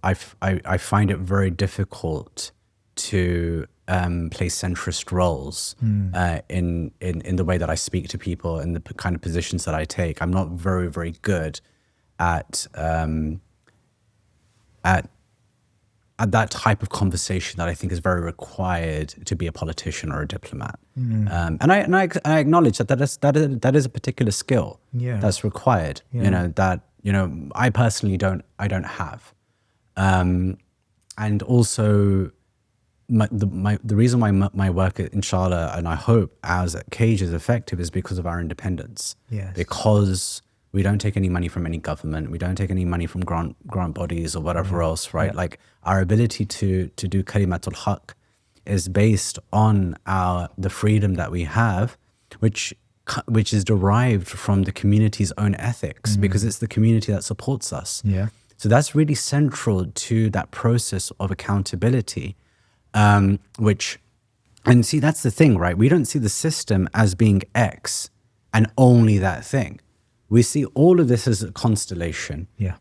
I find it very difficult to play centrist roles in the way that I speak to people and the kind of positions that I take. I'm not very, very good at that type of conversation that I think is very required to be a politician or a diplomat. And I acknowledge that is a particular skill that's required. That I personally don't have. And also the reason why my work, inshallah, and I hope as at Cage is effective is because of our independence. Yes. Because we don't take any money from any government. We don't take any money from grant bodies or whatever else, right? Like our ability to do kalimatul haq is based on the freedom that we have, which is derived from the community's own ethics, because it's the community that supports us. Yeah. So that's really central to that process of accountability, and see, that's the thing, right? We don't see the system as being X and only that thing. We see all of this as a constellation. Yeah.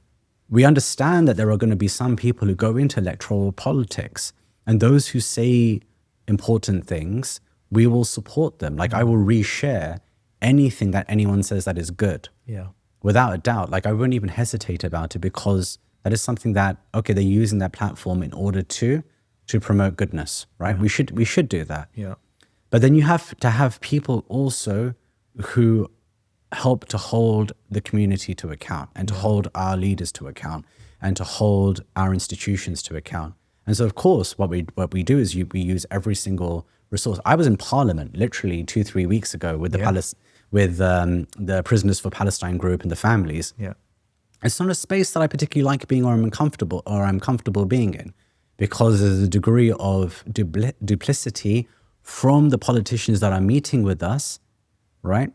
We understand that there are going to be some people who go into electoral politics, and those who say important things, we will support them. Like I will reshare anything that anyone says that is good. Yeah. Without a doubt. Like I wouldn't even hesitate about it, because that is something that, okay, they're using their platform in order to promote goodness, right? We should do that. Yeah. But then you have to have people also who help to hold the community to account, and to hold our leaders to account, and to hold our institutions to account. And so, of course, what we do is we use every single resource. I was in Parliament literally 2-3 weeks ago with the Prisoners for Palestine group and the families. Yeah. It's not a space that I particularly like being, or I'm comfortable being in, because there's a degree of duplicity from the politicians that are meeting with us, right?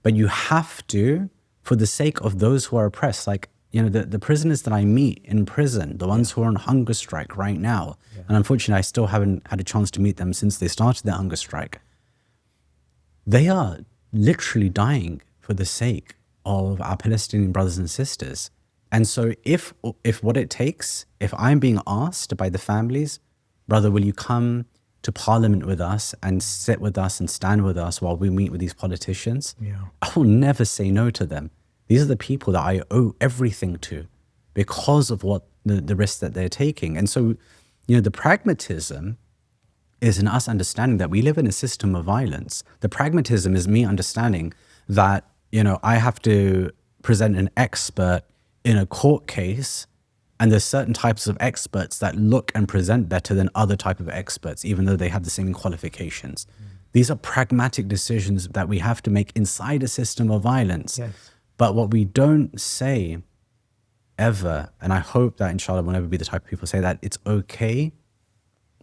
But you have to, for the sake of those who are oppressed, like, the prisoners that I meet in prison, the ones who are on hunger strike right now, and unfortunately I still haven't had a chance to meet them since they started their hunger strike. They are literally dying for the sake of our Palestinian brothers and sisters. And so if what it takes, if I'm being asked by the families, brother, will you come to Parliament with us and sit with us and stand with us while we meet with these politicians? I will never say no to them. These are the people that I owe everything to because of what the risk that they're taking. And so, the pragmatism is in us understanding that we live in a system of violence. The pragmatism is me understanding that, I have to present an expert in a court case, and there's certain types of experts that look and present better than other type of experts, even though they have the same qualifications. These are pragmatic decisions that we have to make inside a system of violence. Yes. But what we don't say ever, and I hope that inshallah will never be the type of people say that, it's okay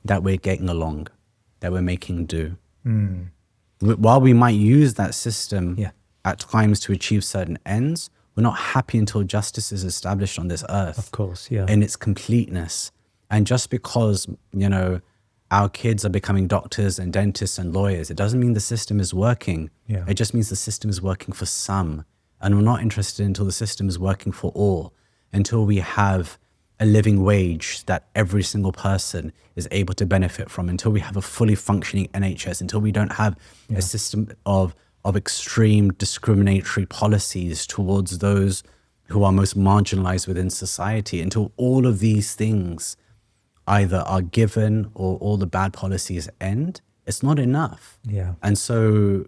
that we're getting along, that we're making do. While we might use that system at times to achieve certain ends, we're not happy until justice is established on this earth. Of course, yeah. In its completeness. And just because, our kids are becoming doctors and dentists and lawyers, it doesn't mean the system is working. Yeah. It just means the system is working for some. And we're not interested until the system is working for all, until we have a living wage that every single person is able to benefit from, until we have a fully functioning NHS, until we don't have a system of extreme discriminatory policies towards those who are most marginalized within society, until all of these things either are given or all the bad policies end, it's not enough. Yeah. And so,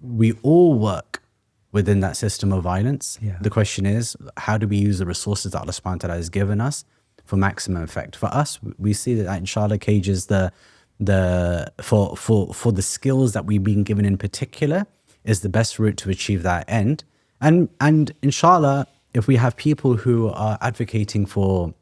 we all work within that system of violence. Yeah. The question is, how do we use the resources that Allah subhanahu wa ta'ala has given us for maximum effect? For us, we see that inshallah Cage is for the skills that we've been given in particular is the best route to achieve that end. And inshallah, if we have people who are advocating for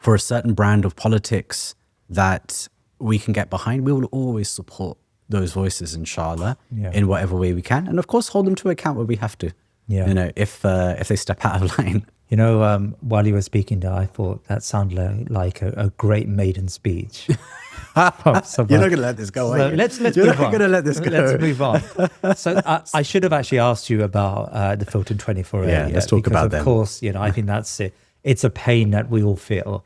a certain brand of politics that we can get behind, we will always support those voices, inshallah, Yeah. in whatever way we can. And of course, hold them to account where we have to. Yeah. You know, if they step out of line. You know, while you were speaking there, I thought that sounded like a great maiden speech. From someone. You're not going to let this go, So are you? let's You're move not on. going to let this go. Let's move on. So I should have actually asked you about the Filton 24 Yeah, earlier, let's talk because about of them. course, you know, I think that's it. It's a pain that we all feel.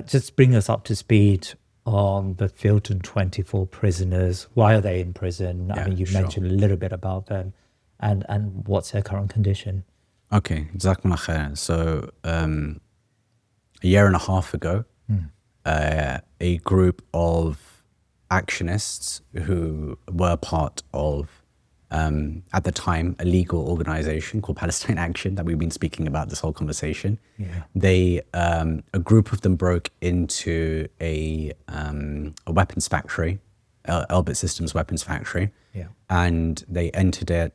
Just bring us up to speed on the Filton 24 prisoners. Why are they in prison? I Yeah, mean, you sure. mentioned a little bit about them, and what's their current condition. Okay, Jazakumullah khair. So a year and a half ago, a group of actionists who were part of, at the time, a legal organization called Palestine Action that we've been speaking about this whole conversation. Yeah. They, a group of them broke into a weapons factory, Elbit Systems weapons factory, Yeah. and they entered it.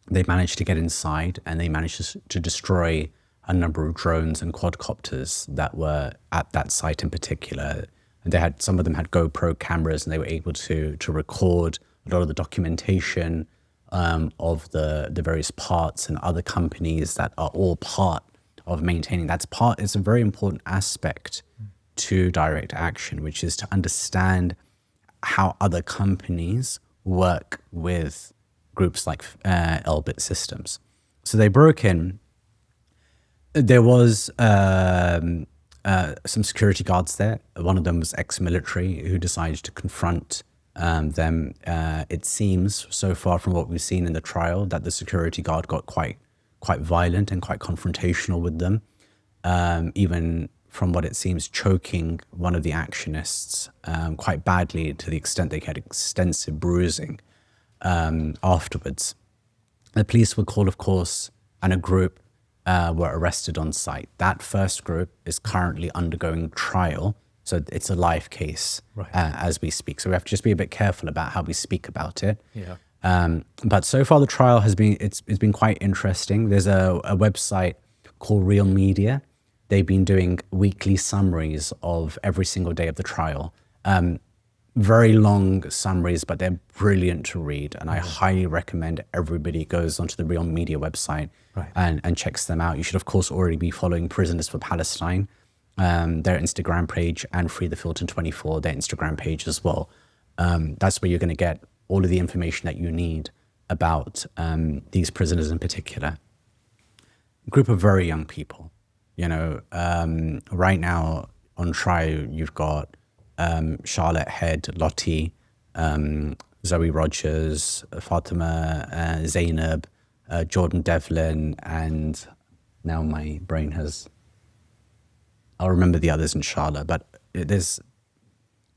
They managed to get inside, and they managed to destroy a number of drones and quadcopters that were at that site in particular. And they had, some of them had GoPro cameras, and they were able to record a lot of the documentation of the various parts and other companies that are all part of maintaining. It's a very important aspect to direct action, which is to understand how other companies work with groups like Elbit Systems. So they broke in. There was some security guards there. One of them was ex-military who decided to confront them. It seems, so far from what we've seen in the trial, that the security guard got quite violent and quite confrontational with them. Even from what it seems, choking one of the actionists quite badly, to the extent they had extensive bruising afterwards. The police were called, of course, and a group were arrested on site. That first group is currently undergoing trial, so it's a live case as we speak. So we have to just be a bit careful about how we speak about it. Yeah. But so far the trial has been, it's been quite interesting. There's a website called Real Media. They've been doing weekly summaries of every single day of the trial. Very long summaries, but they're brilliant to read. And I highly recommend everybody goes onto the Real Media website and checks them out. You should, of course, already be following Prisoners for Palestine, their Instagram page, and Free the Filton 24, their Instagram page as well. That's where you're going to get all of the information that you need about these prisoners in particular. A group of very young people. You know, right now on trial, you've got Charlotte Head, Lottie, Zoe Rogers, Fatima, Zainab, Jordan Devlin, and now my brain has, I'll remember the others inshallah, but there's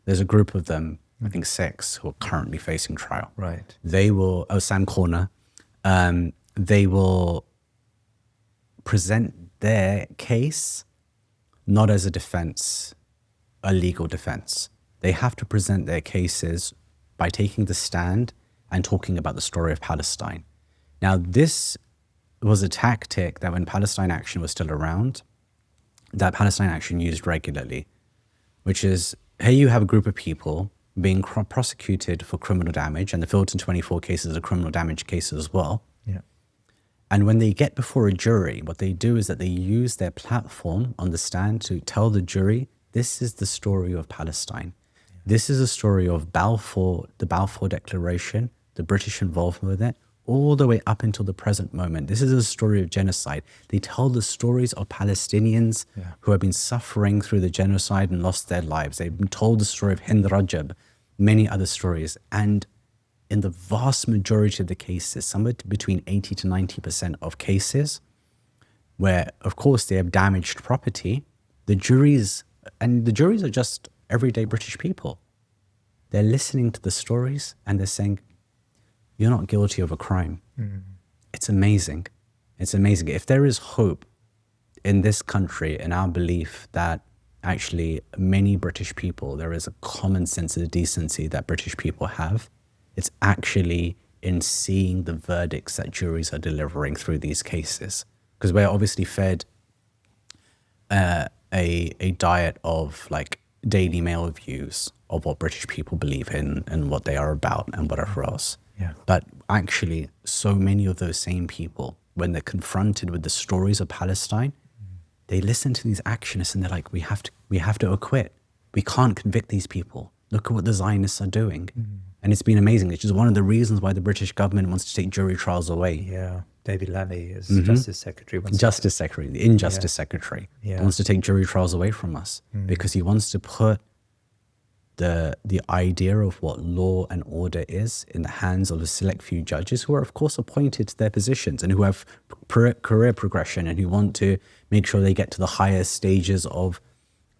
a group of them, I think 6, who are currently facing trial. Right. They will, Sam Corner, they will present their case not as a defense, a legal defense. They have to present their cases by taking the stand and talking about the story of Palestine. Now, this was a tactic that when Palestine Action was still around, that Palestine Action used regularly, which is, here you have a group of people being prosecuted for criminal damage, and the Filton 24 case is a criminal damage case as well. Yeah. And when they get before a jury, what they do is that they use their platform on the stand to tell the jury, this is the story of Palestine. This is a story of Balfour, the Balfour Declaration, the British involvement with it, all the way up until the present moment. This is a story of genocide. They tell the stories of Palestinians who have been suffering through the genocide and lost their lives. They've been told the story of Hind Rajab, many other stories. And in the vast majority of the cases, somewhere between 80 to 90% of cases, where, of course, they have damaged property, the juries are just everyday British people. They're listening to the stories and they're saying, you're not guilty of a crime. It's amazing. It's amazing. If there is hope in this country, in our belief that actually many British people, there is a common sense of decency that British people have, it's actually in seeing the verdicts that juries are delivering through these cases. Because we're obviously fed a diet of like Daily Mail views of what British people believe in and what they are about and whatever else. Yeah. But actually, so many of those same people, when they're confronted with the stories of Palestine, they listen to these actionists and they're like, we have to acquit. We can't convict these people. Look at what the Zionists are doing. And it's been amazing. It's just one of the reasons why the British government wants to take jury trials away. Yeah. David Lammy is Justice Secretary. Justice Secretary, the Injustice Secretary, Yeah. wants to take jury trials away from us because he wants to put the idea of what law and order is in the hands of a select few judges who are, of course, appointed to their positions and who have career progression and who want to make sure they get to the higher stages of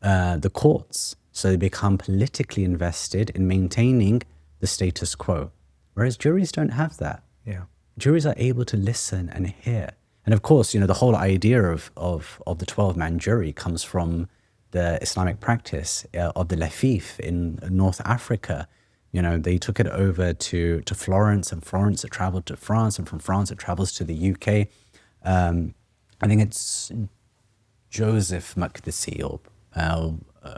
the courts. So they become politically invested in maintaining the status quo, whereas juries don't have that. Yeah. Juries are able to listen and hear. And of course, the whole idea of the 12-man jury comes from the Islamic practice of the Lafif in North Africa. They took it over to Florence, and Florence it traveled to France, and from France it travels to the UK. I think it's Joseph Makdisi, or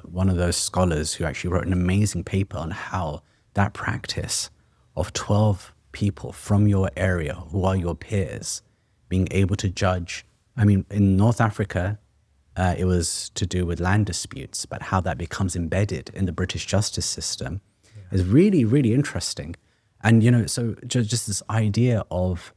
one of those scholars who actually wrote an amazing paper on how that practice of 12 people from your area who are your peers being able to judge. I mean, in North Africa, it was to do with land disputes, but how that becomes embedded in the British justice system is really, really interesting. And, so just this idea of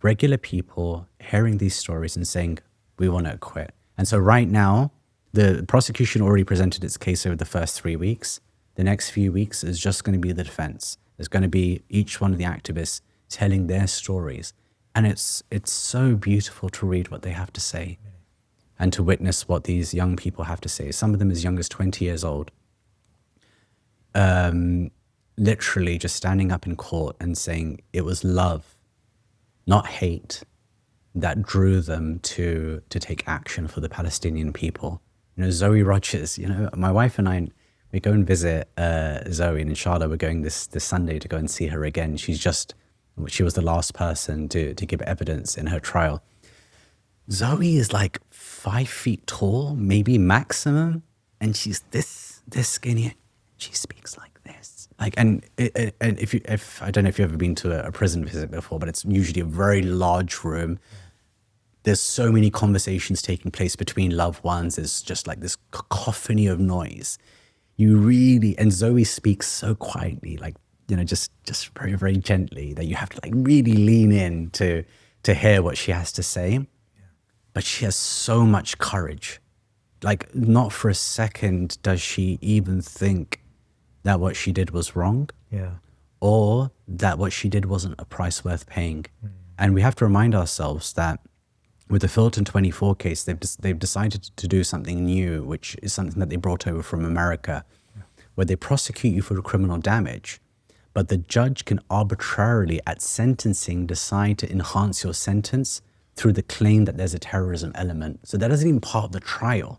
regular people hearing these stories and saying, we want to acquit. And so right now, the prosecution already presented its case over the first 3 weeks. The next few weeks is just going to be the defense. There's going to be each one of the activists telling their stories. And it's so beautiful to read what they have to say and to witness what these young people have to say. Some of them as young as 20 years old. Literally just standing up in court and saying it was love, not hate, that drew them to take action for the Palestinian people. Zoe Rogers, my wife and I, we go and visit Zoe, and inshallah we're going this Sunday to go and see her again. She was the last person to give evidence in her trial. Zoe is like 5 feet tall, maybe maximum, and she's this skinny. She speaks like this. And if I don't know if you've ever been to a prison visit before, but it's usually a very large room. There's so many conversations taking place between loved ones. There's just like this cacophony of noise. And Zoe speaks so quietly, just very, very gently, that you have to really lean in to hear what she has to say. Yeah. But she has so much courage. Not for a second does she even think that what she did was wrong. Yeah. Or that what she did wasn't a price worth paying. And we have to remind ourselves that with the Filton 24 case, they've decided to do something new, which is something that they brought over from America, where they prosecute you for criminal damage, but the judge can arbitrarily, at sentencing, decide to enhance your sentence through the claim that there's a terrorism element. So that isn't even part of the trial.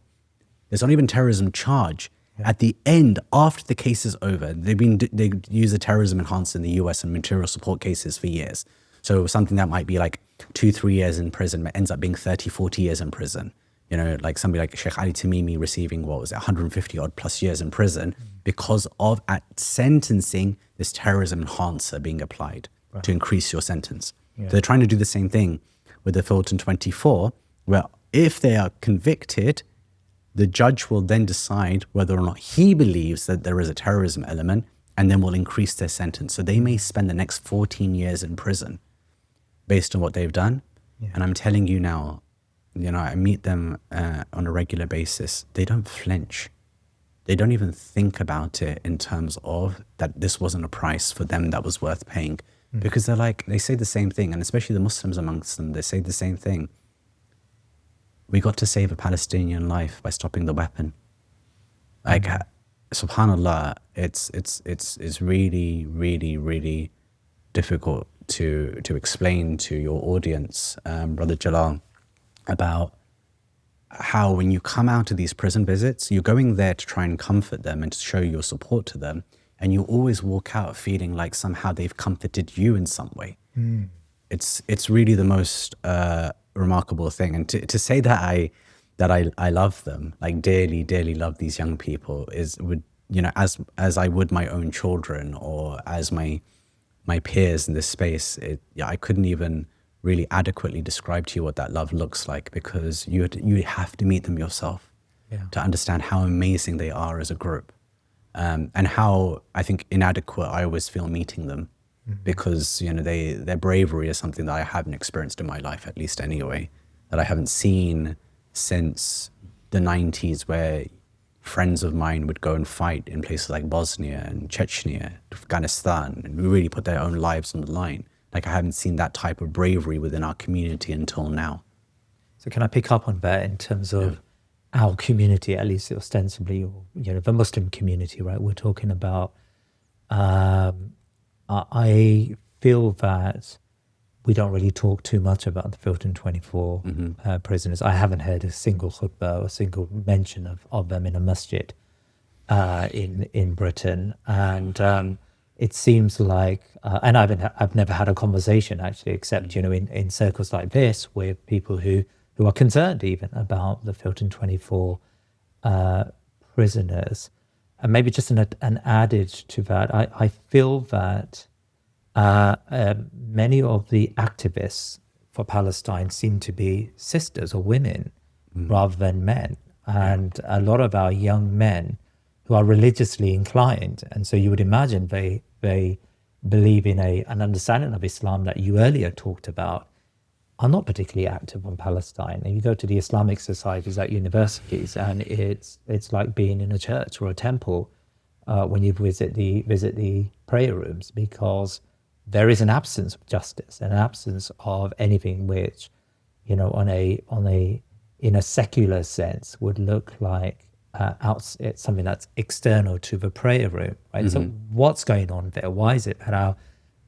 There's not even terrorism charge. Yeah. At the end, after the case is over, they use a terrorism enhancer in the US and material support cases for years. So something that might be 2-3 years in prison ends up being 30-40 years in prison. Somebody like Sheikh Ali Tamimi receiving, 150 odd plus years in prison because of, at sentencing, this terrorism enhancer being applied to increase your sentence. Yeah. So they're trying to do the same thing with the Filton 24, where if they are convicted, the judge will then decide whether or not he believes that there is a terrorism element, and then will increase their sentence. So they may spend the next 14 years in prison based on what they've done. Yeah. And I'm telling you now, I meet them on a regular basis. They don't flinch. They don't even think about it in terms of that this wasn't a price for them that was worth paying. Because they say the same thing, and especially the Muslims amongst them, they say the same thing. We got to save a Palestinian life by stopping the weapon. Subhanallah, it's really, really, really difficult to explain to your audience, Brother Jalal, about how when you come out of these prison visits, you're going there to try and comfort them and to show your support to them, and you always walk out feeling like somehow they've comforted you in some way. It's really the most remarkable thing. And to say that that I love them, like dearly love these young people, as I would my own children or as my peers in this space. I couldn't even really adequately describe to you what that love looks like, because you have to meet them yourself to understand how amazing they are as a group, and how I think inadequate I always feel meeting them, because their bravery is something that I haven't experienced in my life, at least anyway, that I haven't seen since the 90s, where friends of mine would go and fight in places like Bosnia and Chechnya, Afghanistan, and really put their own lives on the line. Like, I haven't seen that type of bravery within our community until now. So can I pick up on that in terms of our community, at least ostensibly, or the Muslim community, right? We're talking about, I feel that we don't really talk too much about the Filton 24 prisoners. I haven't heard a single khutbah or a single mention of them in a masjid in Britain. And it seems like, and I've never had a conversation actually, except in circles like this with people who are concerned even about the Filton 24 prisoners. And maybe just an added to that, I feel that many of the activists for Palestine seem to be sisters or women rather than men. And a lot of our young men who are religiously inclined, and so you would imagine they believe in an understanding of Islam that you earlier talked about, are not particularly active on Palestine. And you go to the Islamic societies at universities, and it's like being in a church or a temple when you visit the prayer rooms, because there is an absence of justice, an absence of anything which, in a secular sense, would look like it's something that's external to the prayer room, right? So what's going on there? Why is it that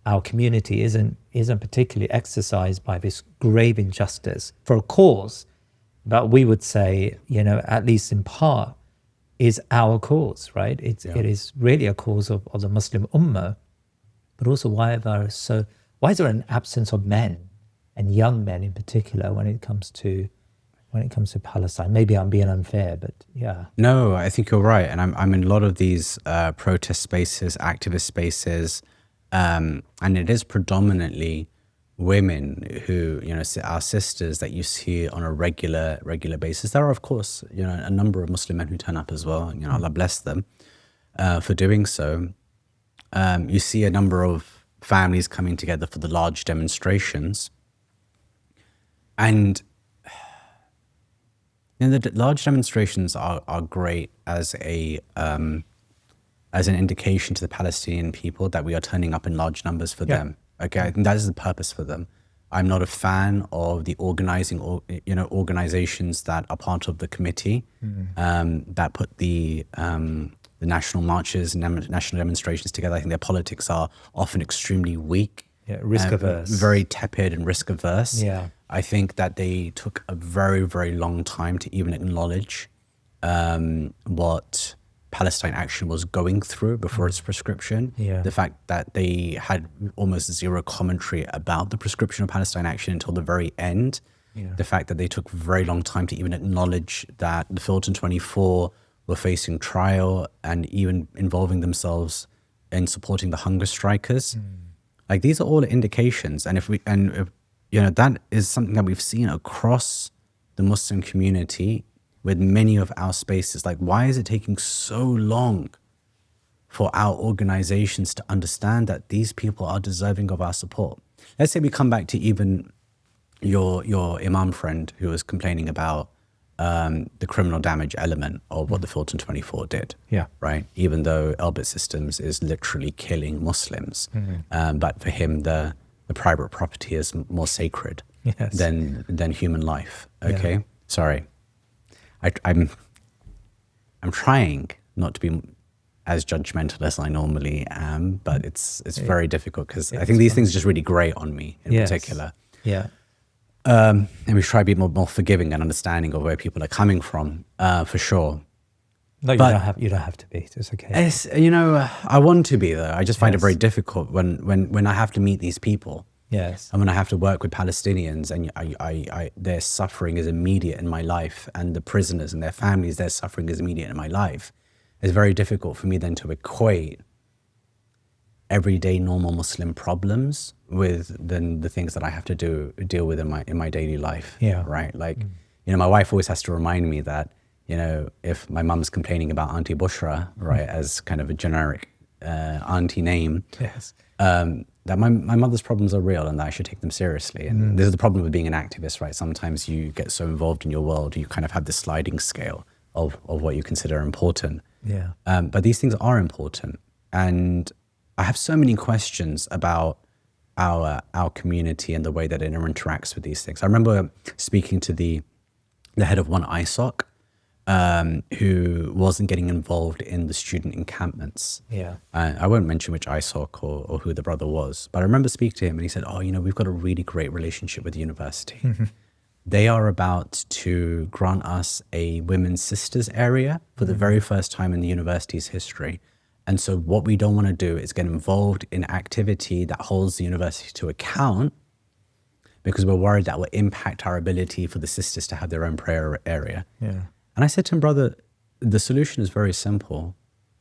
our community isn't particularly exercised by this grave injustice for a cause that we would say, at least in part, is our cause, right? It is really a cause of the Muslim Ummah. But also, why is there an absence of men, and young men in particular, when it comes to Palestine? Maybe I'm being unfair, but yeah. No, I think you're right, and I'm in a lot of these protest spaces, activist spaces, and it is predominantly women who our sisters that you see on a regular basis. There are, of course, a number of Muslim men who turn up as well. Allah bless them for doing so. You see a number of families coming together for the large demonstrations, and the large demonstrations are great as an indication to the Palestinian people that we are turning up in large numbers for them. Okay, I think that is the purpose for them. I'm not a fan of the organizations that are part of the committee that put the national marches and national demonstrations together. I think their politics are often extremely weak. Risk averse. Very tepid and risk averse. Yeah. I think that they took a very, very long time to even acknowledge what Palestine Action was going through before its prescription. Yeah. The fact that they had almost zero commentary about the prescription of Palestine Action until the very end. Yeah. The fact that they took a very long time to even acknowledge that the Filton 24 were facing trial and even involving themselves in supporting the hunger strikers. Like, these are all indications, and if that is something that we've seen across the Muslim community with many of our spaces. Like, why is it taking so long for our organizations to understand that these people are deserving of our support? Let's say we come back to even your imam friend who was complaining about the criminal damage element of what the Filton 24 did. Yeah. Right? Even though Elbit Systems is literally killing Muslims. But for him, the private property is more sacred than human life. Okay? Yeah. Sorry. I'm trying not to be as judgmental as I normally am, but it's very difficult because I think these things just really grate on me in particular. Yeah. And we try to be more forgiving and understanding of where people are coming from, for sure. No, you don't have to be. It's okay. I want to be though. I just find it very difficult when I have to meet these people. Yes. And when I have to work with Palestinians and their suffering is immediate in my life, and the prisoners and their families, their suffering is immediate in my life, it's very difficult for me then to equate everyday normal Muslim problems with then the things that I have to deal with in my daily life. Yeah. Right. Like, my wife always has to remind me that, if my mum's complaining about Auntie Bushra, right, as kind of a generic auntie name, Yes. that my mother's problems are real and that I should take them seriously. And this is the problem with being an activist, right? Sometimes you get so involved in your world, you kind of have this sliding scale of what you consider important. Yeah. But these things are important. And I have so many questions about our community and the way that it interacts with these things. I remember speaking to the head of one ISOC, who wasn't getting involved in the student encampments. Yeah. I won't mention which ISOC or who the brother was, but I remember speaking to him and he said, we've got a really great relationship with the university. They are about to grant us a women's sisters area for the very first time in the university's history. And so what we don't want to do is get involved in activity that holds the university to account, because we're worried that will impact our ability for the sisters to have their own prayer area. Yeah. And I said to him, brother, the solution is very simple.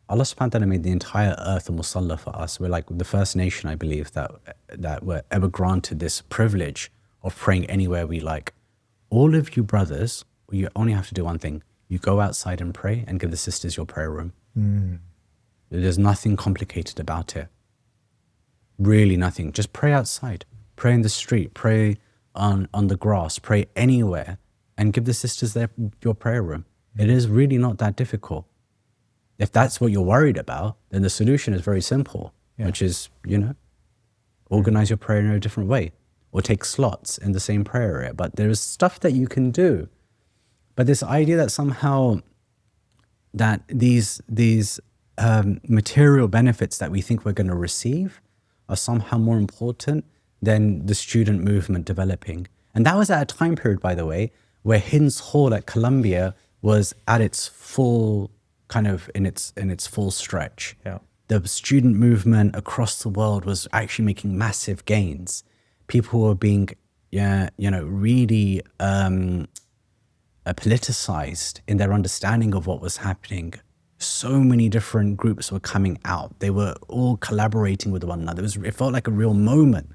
Allah subhanahu wa ta'ala made the entire earth a musalla for us. We're like the first nation, I believe, that were ever granted this privilege of praying anywhere we like. All of you brothers, you only have to do one thing. You go outside and pray and give the sisters your prayer room. There's nothing complicated about it. Really nothing. Just pray outside. Pray in the street. Pray on the grass. Pray anywhere. And give the sisters your prayer room. It is really not that difficult. If that's what you're worried about, then the solution is very simple, which is, organize your prayer in a different way or take slots in the same prayer area. But there is stuff that you can do. But this idea that somehow that these material benefits that we think we're going to receive are somehow more important than the student movement developing. And that was at a time period, by the way, where Hinds Hall at Columbia was at its full, kind of in its full stretch. Yeah. The student movement across the world was actually making massive gains. People were being, really politicized in their understanding of what was happening. So many different groups were coming out. They were all collaborating with one another. It felt like a real moment.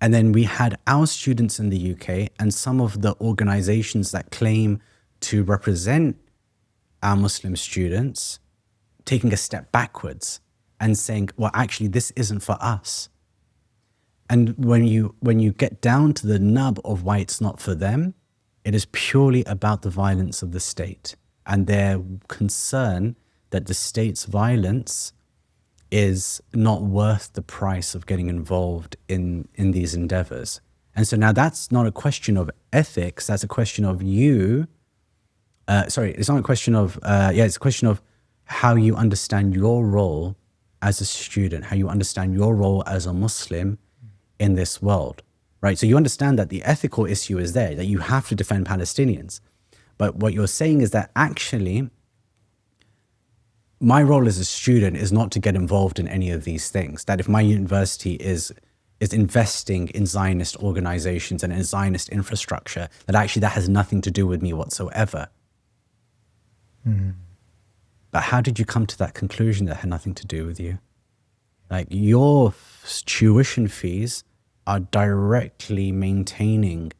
And then we had our students in the UK and some of the organizations that claim to represent our Muslim students taking a step backwards and saying, well, actually, this isn't for us. And when you get down to the nub of why it's not for them, it is purely about the violence of the state and their concern that the state's violence is not worth the price of getting involved in these endeavors. And so now that's not a question of ethics, that's a question of it's not a question of, it's a question of how you understand your role as a student, how you understand your role as a Muslim in this world, right? So you understand that the ethical issue is there, that you have to defend Palestinians. But what you're saying is that actually, my role as a student is not to get involved in any of these things. That if my university is investing in Zionist organizations and in Zionist infrastructure, that actually that has nothing to do with me whatsoever. But how did you come to that conclusion that had nothing to do with you? Like, your tuition fees are directly maintaining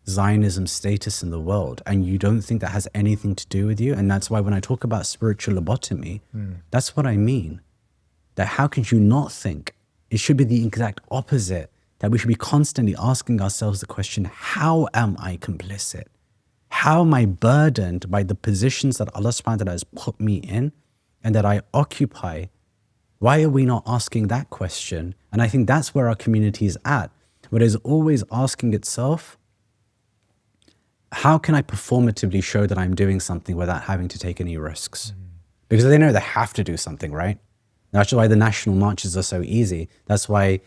Zionism status in the world, and you don't think that has anything to do with you. And that's why when I talk about spiritual lobotomy, that's what I mean. That how could you not think? It should be the exact opposite, that we should be constantly asking ourselves the question, how am I complicit? How am I burdened by the positions that Allah subhanahu wa ta'ala has put me in and that I occupy? Why are we not asking that question? And I think that's where our community is at, where it is always asking itself, how can I performatively show that I'm doing something without having to take any risks? Because they know they have to do something, right? That's why the national marches are so easy. That's why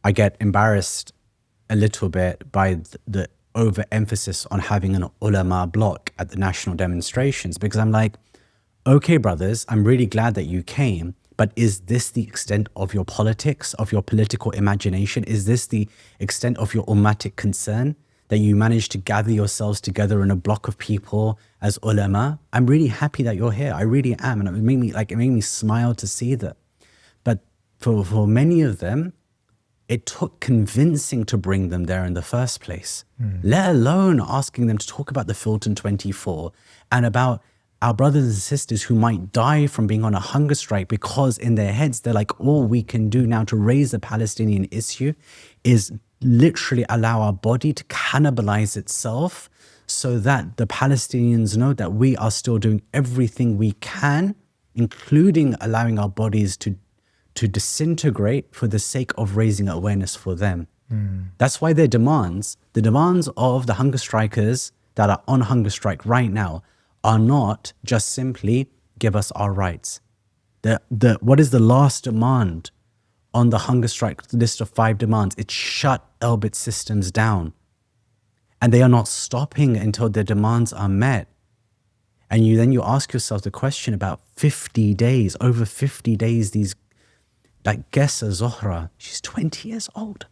I get embarrassed a little bit by the overemphasis on having an ulama block at the national demonstrations, because I'm like, okay, brothers, I'm really glad that you came, But is this the extent of your politics, of your political imagination? Is this the extent of your ummatic concern, that you managed to gather yourselves together in a block of people as ulama? I'm really happy that you're here. I really am. And it made me smile to see that. But for many of them, it took convincing to bring them there in the first place, let alone asking them to talk about the Filton 24 and about our brothers and sisters who might die from being on a hunger strike because in their heads, they're like, all we can do now to raise the Palestinian issue is literally allow our body to cannibalize itself so that the Palestinians know that we are still doing everything we can, including allowing our bodies to disintegrate for the sake of raising awareness for them. That's why their demands, the demands of the hunger strikers that are on hunger strike right now, are not just simply give us our rights. What is the last demand on the hunger strike list of 5 demands? It's shut Elbit systems down. And they are not stopping until their demands are met. And you ask yourself the question about 50 days, over 50 days, these, like Gessa Zohra, she's 20 years old.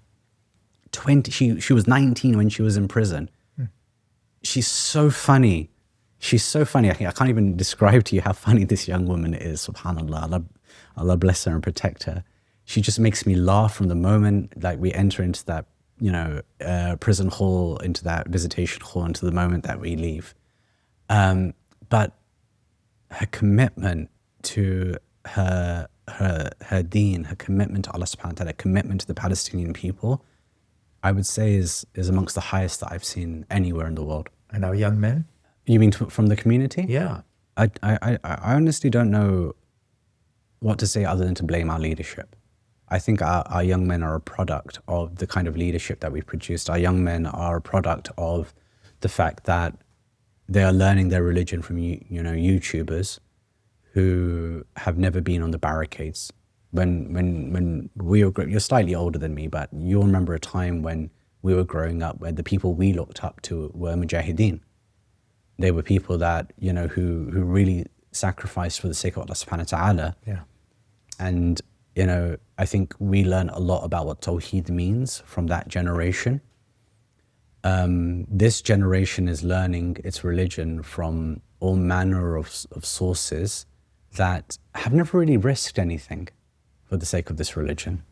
She was 19 when she was in prison. She's so funny. She's so funny. I can't even describe to you how funny this young woman is. SubhanAllah. Allah bless her and protect her. She just makes me laugh from the moment like we enter into that, prison hall, into that visitation hall, into the moment that we leave. But her commitment to her deen, her commitment to Allah subhanahu wa ta'ala, commitment to the Palestinian people, I would say is amongst the highest that I've seen anywhere in the world. And our young men? You mean from the community? Yeah. I honestly don't know what to say other than to blame our leadership. I think our young men are a product of the kind of leadership that we've produced. Our young men are a product of the fact that they are learning their religion from YouTubers who have never been on the barricades. When we were, you're slightly older than me, but you'll remember a time when we were growing up where the people we looked up to were mujahideen. They were people that, who really sacrificed for the sake of Allah subhanahu wa ta'ala. Yeah. And, I think we learn a lot about what Tawheed means from that generation. This generation is learning its religion from all manner of sources that have never really risked anything for the sake of this religion.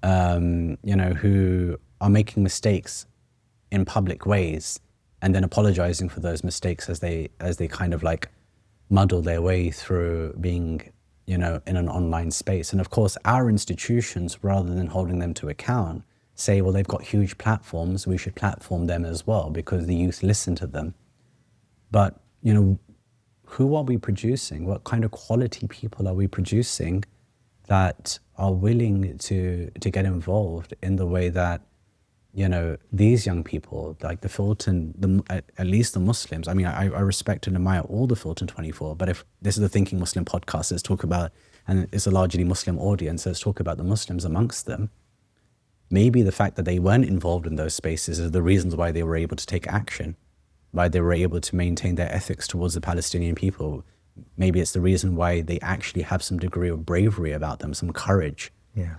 Who are making mistakes in public ways and then apologizing for those mistakes as they kind of like muddle their way through being, in an online space. And of course, our institutions, rather than holding them to account, say, well, they've got huge platforms, we should platform them as well because the youth listen to them. But, who are we producing? What kind of quality people are we producing that are willing to get involved in the way that, these young people, like the Filton, at least the Muslims, I mean, I respect and admire all the Filton 24, but if this is the Thinking Muslim podcast, let's talk about, and it's a largely Muslim audience, let's talk about the Muslims amongst them. Maybe the fact that they weren't involved in those spaces is the reasons why they were able to take action, why they were able to maintain their ethics towards the Palestinian people. Maybe it's the reason why they actually have some degree of bravery about them, some courage. Yeah.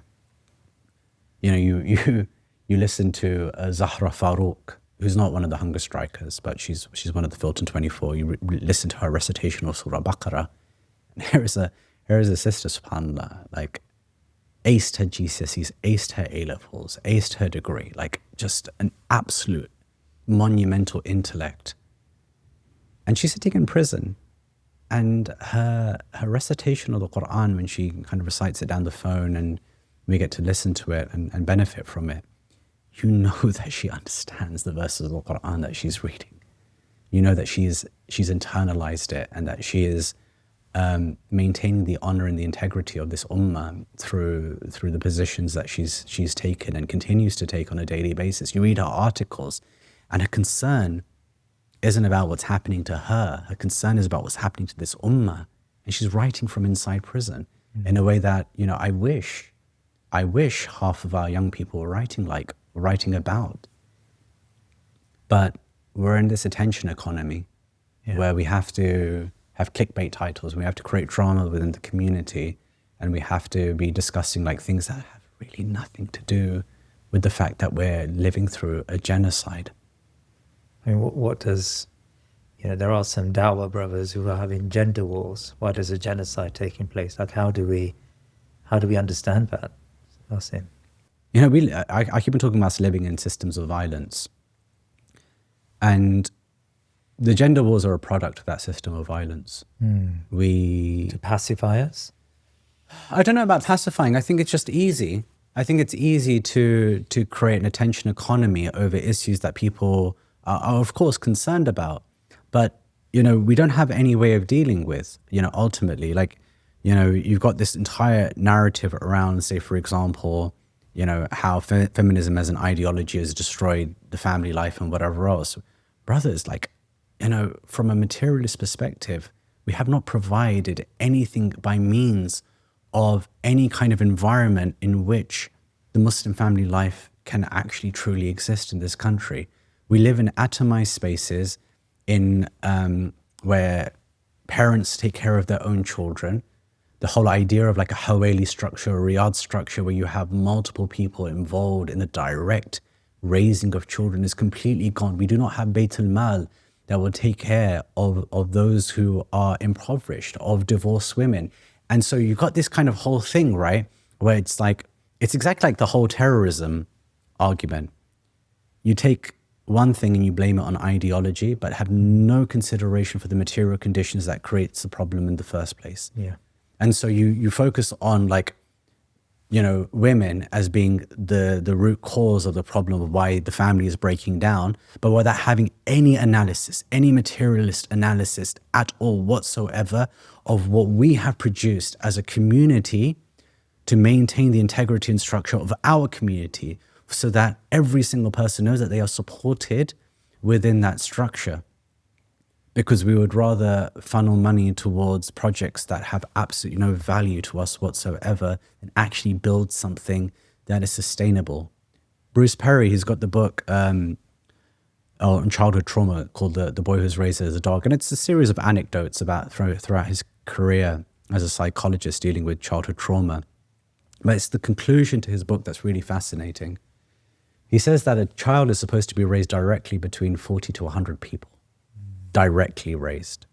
You listen to Zahra Farouk, who's not one of the hunger strikers, but she's one of the Filton 24. You listen to her recitation of Surah Baqarah. And here is a sister, subhanAllah, like aced her GCSEs, aced her A-levels, aced her degree, like just an absolute monumental intellect. And she's sitting in prison. And her recitation of the Quran, when she kind of recites it down the phone and we get to listen to it and benefit from it, you know that she understands the verses of the Quran that she's reading. You know that she's internalized it and that she is maintaining the honor and the integrity of this ummah through the positions that she's taken and continues to take on a daily basis. You read her articles and her concern isn't about what's happening to her. Her concern is about what's happening to this ummah. And she's writing from inside prison in a way that, I wish half of our young people were writing about. But we're in this attention economy where we have to have clickbait titles. We have to create drama within the community. and we have to be discussing like things that have really nothing to do with the fact that we're living through a genocide. I mean, what does, there are some Dawah brothers who are having gender wars. Why does a genocide taking place? Like, how do we understand that, Asim? I keep on talking about us living in systems of violence, and the gender wars are a product of that system of violence. To pacify us? I don't know about pacifying. I think it's just easy. I think it's easy to create an attention economy over issues that people are of course concerned about, but we don't have any way of dealing with. Ultimately, you've got this entire narrative around, say, for example, how feminism as an ideology has destroyed the family life and whatever else. Brothers, from a materialist perspective, we have not provided anything by means of any kind of environment in which the Muslim family life can actually truly exist in this country. We live in atomized spaces where parents take care of their own children. The whole idea of like a Hawali structure, a Riyadh structure, where you have multiple people involved in the direct raising of children is completely gone. We do not have Baitulmaal that will take care of those who are impoverished, of divorced women. And so you've got this kind of whole thing, right? Where it's exactly like the whole terrorism argument. You take one thing and you blame it on ideology, but have no consideration for the material conditions that creates the problem in the first place. Yeah. And so you focus on women as being the root cause of the problem of why the family is breaking down, but without having any analysis, any materialist analysis at all whatsoever of what we have produced as a community to maintain the integrity and structure of our community, so that every single person knows that they are supported within that structure. Because we would rather funnel money towards projects that have absolutely no value to us whatsoever and actually build something that is sustainable. Bruce Perry, he's got the book on childhood trauma called The Boy Who Was Raised as a Dog. And it's a series of anecdotes about throughout his career as a psychologist dealing with childhood trauma. But it's the conclusion to his book that's really fascinating. He says that a child is supposed to be raised directly between 40 to 100 people. Directly raised.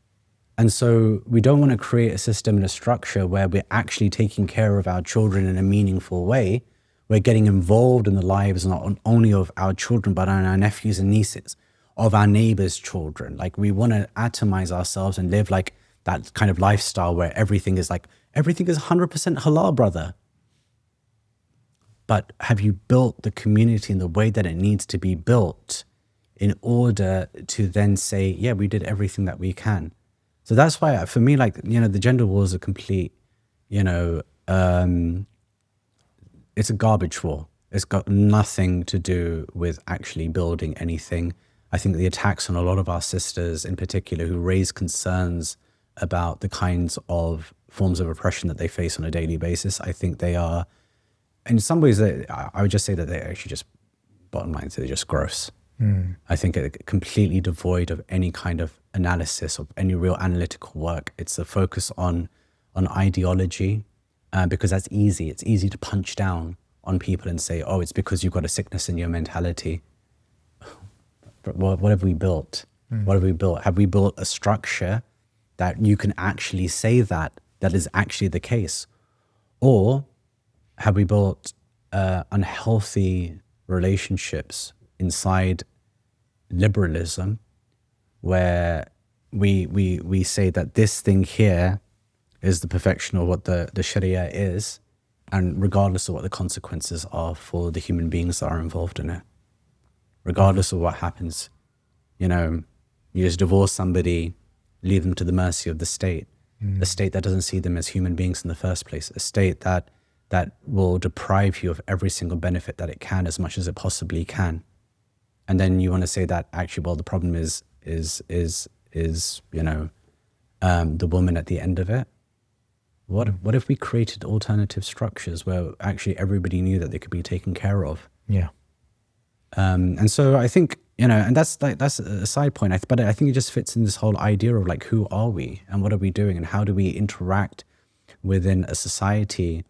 And so we don't want to create a system and a structure where we're actually taking care of our children in a meaningful way. We're getting involved in the lives not only of our children, but on our nephews and nieces, of our neighbors' children. We want to atomize ourselves and live like that kind of lifestyle where everything is 100% halal, brother. But have you built the community in the way that it needs to be built in order to then say, yeah, we did everything that we can? So that's why, for me, the gender war is a complete, it's a garbage war. It's got nothing to do with actually building anything. I think the attacks on a lot of our sisters in particular who raise concerns about the kinds of forms of oppression that they face on a daily basis, I think they are, in some ways, I would just say that they're actually just, bottom line, they're just gross. I think it's completely devoid of any kind of analysis, of any real analytical work. It's a focus on ideology, because that's easy. It's easy to punch down on people and say, oh, it's because you've got a sickness in your mentality. But what have we built? What have we built? Have we built a structure that you can actually say that is actually the case? Or have we built unhealthy relationships inside liberalism, where we say that this thing here is the perfection of what the Sharia is, and regardless of what the consequences are for the human beings that are involved in it, regardless of what happens, you just divorce somebody, leave them to the mercy of the state, a state that doesn't see them as human beings in the first place, a state that will deprive you of every single benefit that it can as much as it possibly can. And then you want to say that actually, well, the problem is the woman at the end of it. What if we created alternative structures where actually everybody knew that they could be taken care of? Yeah. And so I think, and that's a side point, but I think it just fits in this whole idea of who are we and what are we doing and how do we interact within a society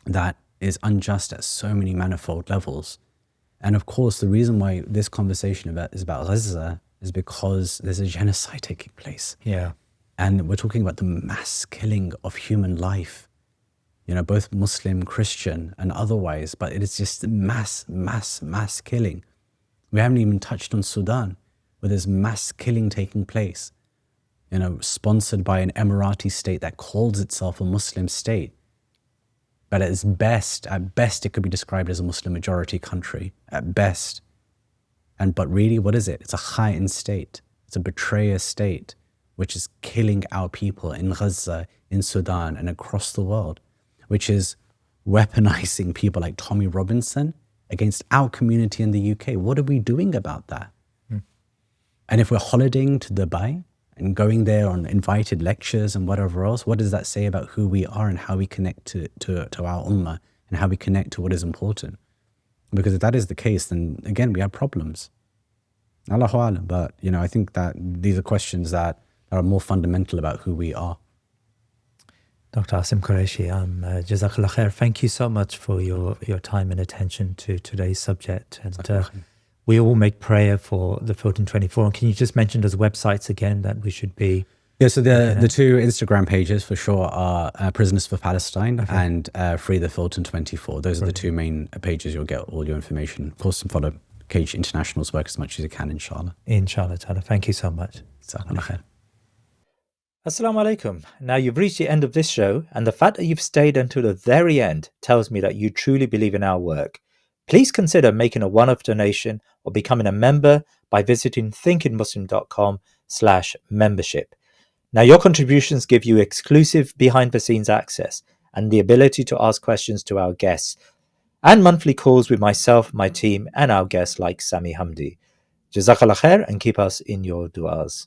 that is unjust at so many manifold levels. And of course, the reason why this conversation is about Gaza is because there's a genocide taking place. Yeah. And we're talking about the mass killing of human life, both Muslim, Christian, and otherwise, but it is just mass killing. We haven't even touched on Sudan, where there's mass killing taking place, sponsored by an Emirati state that calls itself a Muslim state. But at best, it could be described as a Muslim majority country, at best. But really, what is it? It's a kha'in state. It's a betrayer state, which is killing our people in Gaza, in Sudan, and across the world, which is weaponizing people like Tommy Robinson against our community in the UK. What are we doing about that? And if we're holidaying to Dubai and going there on invited lectures and whatever else, what does that say about who we are and how we connect to our ummah and how we connect to what is important? Because if that is the case, then again, we have problems. Allahu Alam. But, I think that these are questions that are more fundamental about who we are. Dr. Asim Qureshi, Jazakallah khair. Thank you so much for your time and attention to today's subject. And we all make prayer for the Filton 24. And can you just mention those websites again that we should be? Yeah, so the two Instagram pages for sure are Prisoners for Palestine and Free the Filton 24. Those are the two main pages. You'll get all your information. Of course, and follow Cage International's work as much as you can, inshallah. Inshallah ta'ala. Thank you so much. Jazakallah khair. Assalamu alaikum. Now you've reached the end of this show, and the fact that you've stayed until the very end tells me that you truly believe in our work. Please consider making a one-off donation or becoming a member by visiting thinkingmuslim.com/membership. Now your contributions give you exclusive behind-the-scenes access and the ability to ask questions to our guests, and monthly calls with myself, my team, and our guests like Sami Hamdi. Jazakallah khair, and keep us in your du'as.